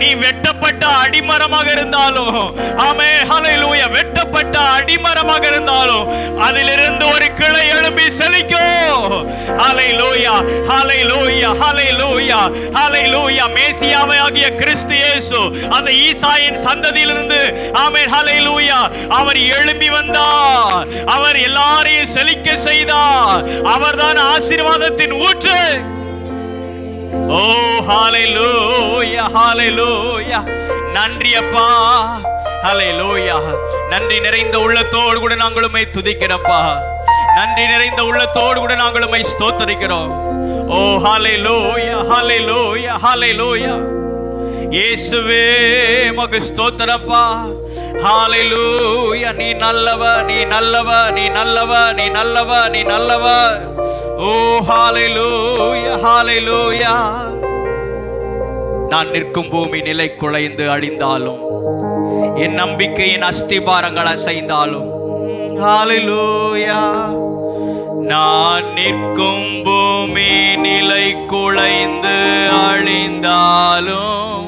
நீ வெட்டப்பட்ட அடிமரமாக இருந்தாலும் ஆமென் ஹல்லேலூயா, வெட்டப்பட்ட அடிமரமாக இருந்தாலும் அதிலிருந்து ஒரு கிளை எழும்பி செழிக்கும். ஹல்லேலூயா ஹல்லேலூயா ஹல்லேலூயா ஹல்லேலூயா. மேசியாவாகிய கிறிஸ்து இயேசு அந்த ஈசாயின் சந்ததியிலிருந்து ஆமென் ஹல்லேலூயா அவர் எழும்பி வந்தார். அவர் எல்லாரையும் செழிக்க செய்தார். அவர்தான் ஆசீர்வாதத்தின் ஊற்று. ஓ ஹல்லேலூயா ஹல்லேலூயா. நன்றி அப்பா. ஹல்லேலூயா. நன்றி நிறைந்த உள்ளத்தோடு கூட நாங்கள் உம்மை துதிக்கிறோம்ப்பா. நன்றி நிறைந்த உள்ளத்தோடு கூட நாங்கள் உம்மை ஸ்தோத்திரிக்கிறோம். ஓ ஹல்லேலூயா ஹல்லேலூயா ஹல்லேலூயா. இயேசுவே மக்கு ஸ்தோத்திரப்பா. ஹல்லேலூயா. நீ நல்லவ, நீ நல்லவ, நீ நல்லவ, நீ நல்லவ, நீ நல்லவ. ஓ ஹல்லேலூயா ஹல்லேலூயா. நான் நிற்கும் பூமி நிலை குலைந்து அழிந்தாலும், என் நம்பிக்கையின் அஸ்திபாரங்கள் அசைந்தாலும், ஹல்லேலூயா. நான் நிற்கும் பூமி நிலை குலைந்து அழிந்தாலும்,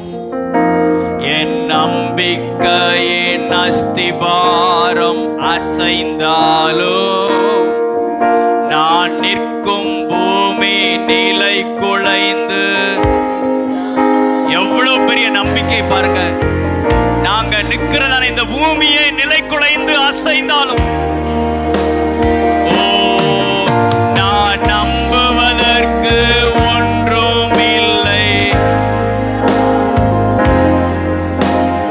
என் நம்பிக்கையின் அஸ்திபாரம் அசைந்தாலும், நான் நிற்கும் பூமி நிலை குலைந்து. எவ்வளவு பெரிய நம்பிக்கை பாருங்க. நாங்க நிற்கிறதான இந்த பூமியை நிலை குலைந்து அசைந்தாலும், நான் நம்புவதற்கு ஒன்றும் இல்லை.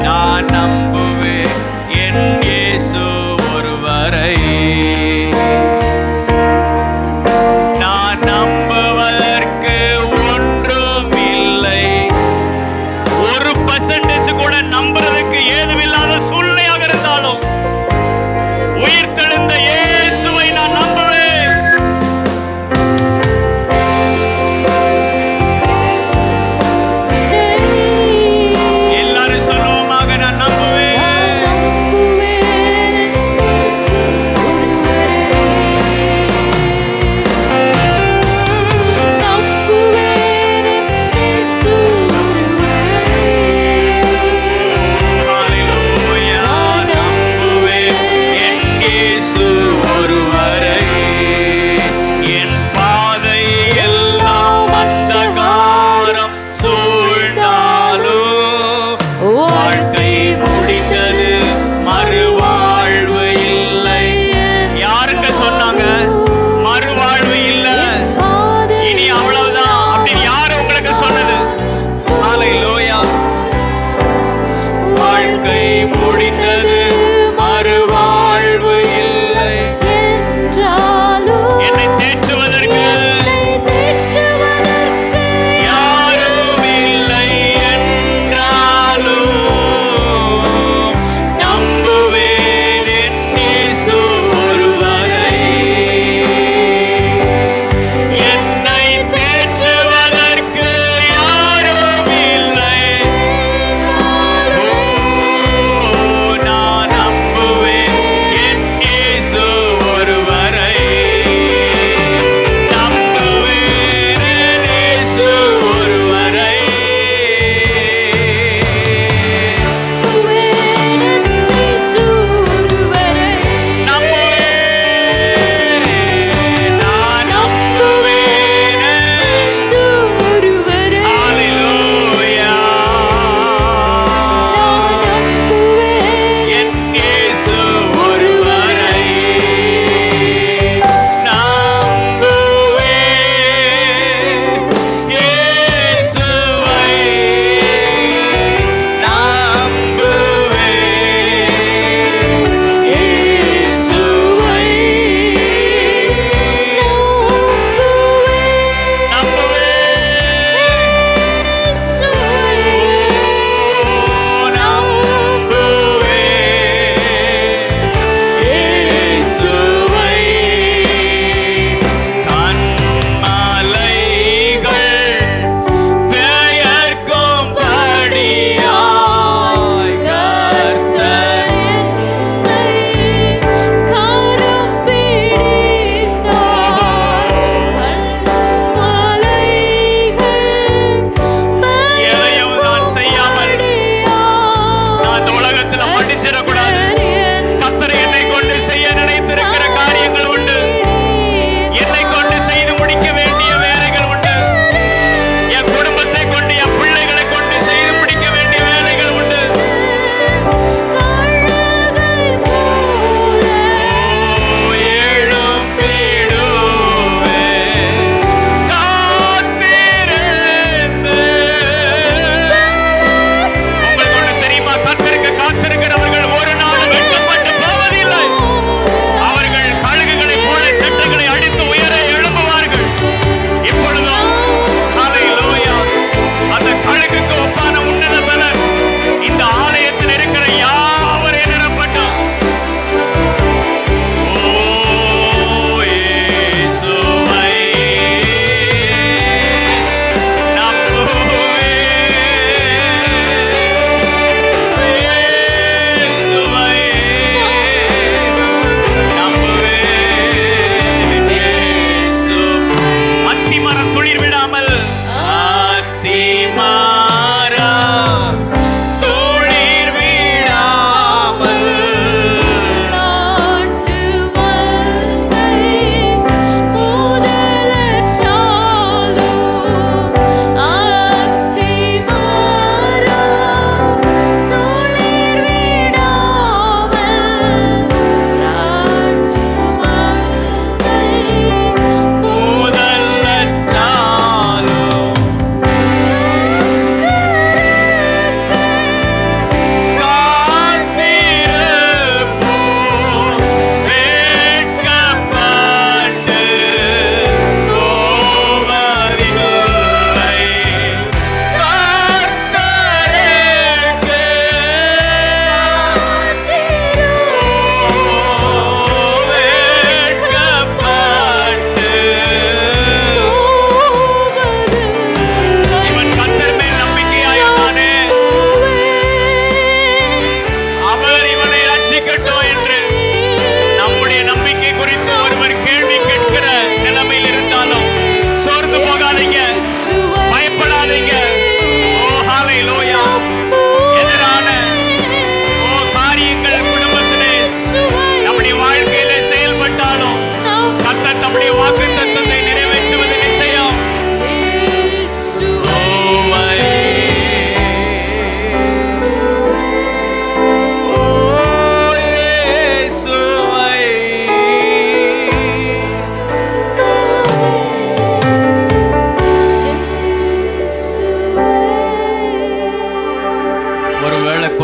நான் நம்புவேன் என் இயேசு ஒருவரை. நான் நம்புவதற்கு ஒன்றும் இல்லை. 1% கூட நம்புறதுக்கு ஏதுமில்லாத சூழ்நிலையாக இருந்தாலும், உயிர்த்தெழுந்த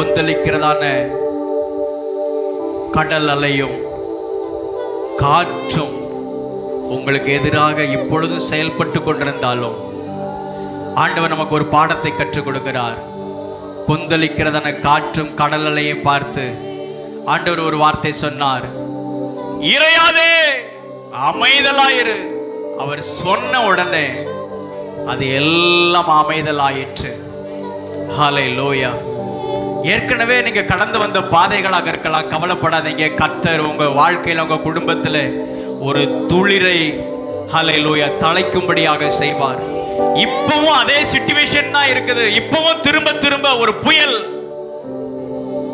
கொந்தளிக்கிறதான கடல் அலையும் காற்றும் உங்களுக்கு எதிராக இப்பொழுதும் செயல்பட்டு கொண்டிருந்தாலும் ஆண்டவர் நமக்கு ஒரு பாடத்தை கற்றுக் கொடுக்கிறார். கொந்தளிக்கிறதான காற்றும் கடல் அலையும் பார்த்து ஆண்டவர் ஒரு வார்த்தை சொன்னார், இறையாதே, அமைதலாயிரு. அவர் சொன்ன உடனே அது எல்லாம் அமைதலாயிற்று. ஹல்லேலூயா. ஏற்கனவே நீங்க கடந்து வந்த பாதைகளாக இருக்கலாம், கவலைப்படாதீங்க. கர்த்தர் உங்க வாழ்க்கையில உங்க குடும்பத்துல ஒரு துளிரை ஹல்லேலூயா தழைக்கும்படியாக செய்வார். இப்பவும் அதே சிச்சுவேஷன் தான் இருக்குது. இப்பவும் திரும்ப திரும்ப ஒரு புயல்.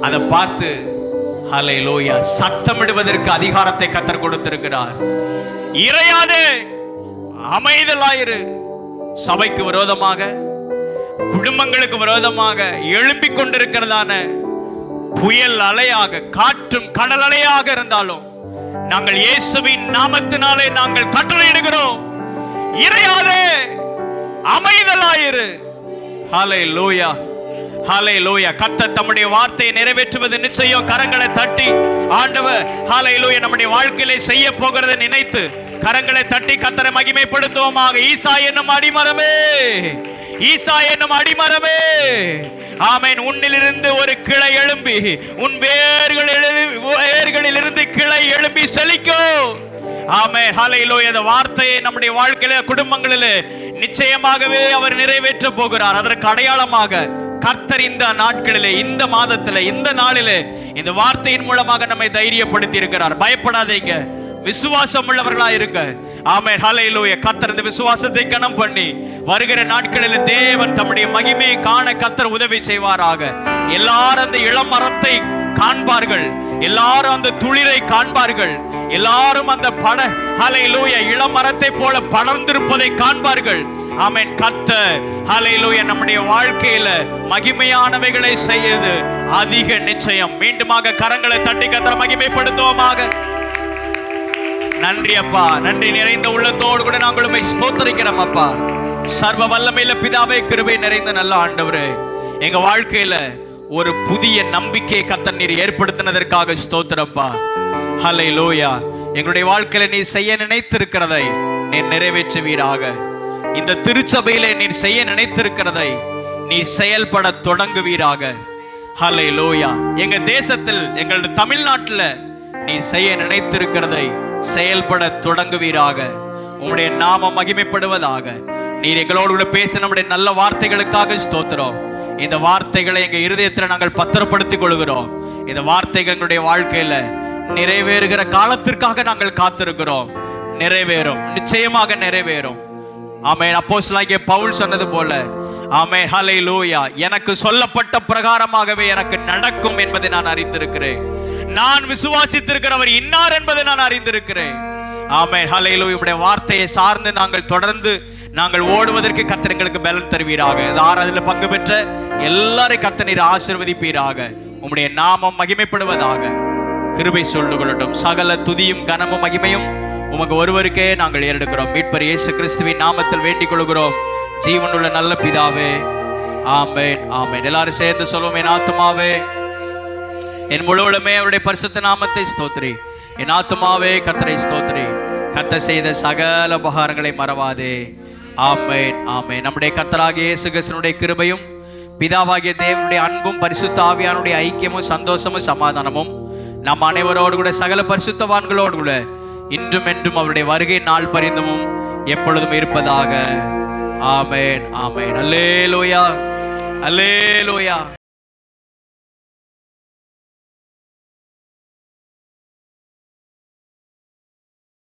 அதை பார்த்து ஹல்லேலூயா சத்தமிடுவதற்கு அதிகாரத்தை கர்த்தர் கொடுத்திருக்கிறார். இறையாதே, அமைதலாயிரு. சபைக்கு விரோதமாக, குடும்பங்களுக்கு விரோதமாக எழும்பிக் கொண்டிருக்கிறதான புயல் அலையாக, காற்றும் கடல் அலையாக இருந்தாலும் நாங்கள் இயேசுவின் நாமத்தினாலே நாங்கள் கட்டளையிடுகிறோம், இறையாதே, அமைதலாயிரு. ஹல்லேலூயா, ஹல்லேலூயா. கர்த்தர் தம்முடைய வார்த்தையை நிறைவேற்றுவது நிச்சயம். கரங்களை தட்டி ஆண்டவர் ஹல்லேலூயா நம்முடைய வாழ்க்கையிலே செய்ய போகிறதை நினைத்து கரங்களை தட்டி கர்த்தரை மகிமைப்படுத்துவோமாக. ஈசா என்னும் அடிமரமே, ஈசா என்னும் அடிமரமே, ஆமென். உன்னிலிருந்து ஒரு கிளை எழும்பி, உன் வேர்களில் இருந்து கிளை எழும்பி செழிக்கும். ஆமென், ஹல்லேலூயா. இந்த வார்த்தையை நம்முடைய வாழ்க்கையில, குடும்பங்களிலே நிச்சயமாகவே அவர் நிறைவேற்ற போகிறார். அதற்கு அடையாளமாக கர்த்தர் இந்த நாட்களிலே, இந்த மாதத்திலே, இந்த நாளிலே இந்த வார்த்தையின் மூலமாக நம்மை தைரியப்படுத்தி இருக்கிறார். பயப்படாதீங்க, விசுவாசம் உள்ளவர்களா இருக்க. ஆமென், ஹல்லேலூயா. கர்த்தர் இந்த விசுவாசத்தை கனம் பண்ணி வருகிற நாட்களில் தேவன் தம்முடைய மகிமையை காண கர்த்தர் உதவி செய்வாராக. எல்லாரும் அந்த இளம் மரத்தை காண்பார்கள், எல்லாரும் அந்த துளிரை காண்பார்கள், எல்லாரும் அந்த ஹல்லேலூயா இளம் மரத்தை போல படர்ந்திருப்பதை காண்பார்கள். ஆமென். கர்த்தர் ஹல்லேலூயா நம்முடைய வாழ்க்கையில மகிமையானவைகளை செய்வது அதிக நிச்சயம். மீண்டுமாக கரங்களை தட்டி கர்த்தரை மகிமைப்படுத்துவோமாக. நன்றி அப்பா, நன்றி நிறைந்த உள்ளத்தோடு கூட நாங்கள் உம்மை ஸ்தோத்திரிக்கிறோம் அப்பா. சர்வ வல்லமையில பிதாவே, கிருபை நிறைந்த நல்ல ஆண்டவரே, எங்க வாழ்க்கையில ஒரு புதிய நம்பிக்கையை கர்த்தர் நீர் ஏற்படுத்தினதற்காக ஸ்தோத்திரப்பா. ஹல்லேலூயா. எங்களுடைய வாழ்க்கையில நீர் செய்ய நினைத்திருக்கிறதை நீர் நிறைவேற்றுவீராக. இந்த திருச்சபையிலே நீர் செய்ய நினைத்திருக்கிறதை நீர் செயல்பட தொடங்குவீராக. ஹல்லேலூயா. எங்க தேசத்தில், எங்களுடைய தமிழ்நாட்டில் நீர் செய்ய நினைத்திருக்கிறதை செயல்பட தொடங்குவீராக. உம்முடைய நாமம் மகிமைப்படுவதாக. நீர் எங்களோடு கூட பேச நம்முடைய நல்ல வார்த்தைகளுக்காக ஸ்தோத்திரம். இந்த வார்த்தைகளை எங்க இருதயத்தில் நாங்கள் பத்திரப்படுத்திக் கொள்கிறோம். இந்த வார்த்தைகள் எங்களுடைய வாழ்க்கையில நிறைவேறுகிற காலத்திற்காக நாங்கள் காத்திருக்கிறோம். நிறைவேறும், நிச்சயமாக நிறைவேறும். ஆமென். அப்போஸ்தலனாகிய பவுல் சொன்னது போல, ஆமென், ஹல்லேலூயா, எனக்கு சொல்லப்பட்ட பிரகாரமாகவே எனக்கு நடக்கும் என்பதை நான் அறிந்திருக்கிறேன். நான் விசுவாசித்திருக்கிறவர் இன்னார் என்பதை நான் அறிந்திருக்கிறேன். ஆமென், ஹல்லேலூயா. உம்முடைய வார்த்தையை சார்ந்து நாங்கள் தொடர்ந்து நாங்கள் ஓடுவதற்கு கர்த்தர் எங்களுக்கு பலன் தருவீராக. இந்த ஆராதனையில் பங்கு பெற்ற எல்லாரையும் கர்த்தர் நீர் ஆசீர்வதிப்பீராக. உம்முடைய நாமம் மகிமைப்படுவதாக. கிருபை சொல்லுகிறோம். சகல துதியும் கனமும் மகிமையும் உமக்கு ஒருவருக்கே நாங்கள் ஏறெடுக்கிறோம். மீட்பர் இயேசு கிறிஸ்துவின் நாமத்தில் வேண்டிக் கொள்கிறோம், ஜீவனுள்ள நல்ல பிதாவே. ஆமென், ஆமென். எல்லாரும் சேர்ந்து சொல்லுவோம். என் ஆத்துமாவே என் முழுவதுமே அவருடைய பரிசுத்த நாமத்தை ஸ்தோத்திரி. என் ஆத்துமாவே கர்த்தரை ஸ்தோத்திரி. கர்த்தர் செய்த சகல உபகாரங்களை மறவாதே. ஆமென், ஆமென். நம்முடைய கர்த்தராகிய இயேசு கிறிஸ்துவினுடைய கிருபையும் பிதாவாகிய தேவனுடைய அன்பும் பரிசுத்த ஆவியானுடைய ஐக்கியமும் சந்தோஷமும் சமாதானமும் நம் அனைவரோடு கூட சகல பரிசுத்தவான்களோடு கூட இன்றும் என்றும் அவருடைய வருகை நாள் பரிந்தமும் எப்பொழுதும் இருப்பதாக. ஆமென், ஆமென். அல்லேலூயா, அல்லேலூயா.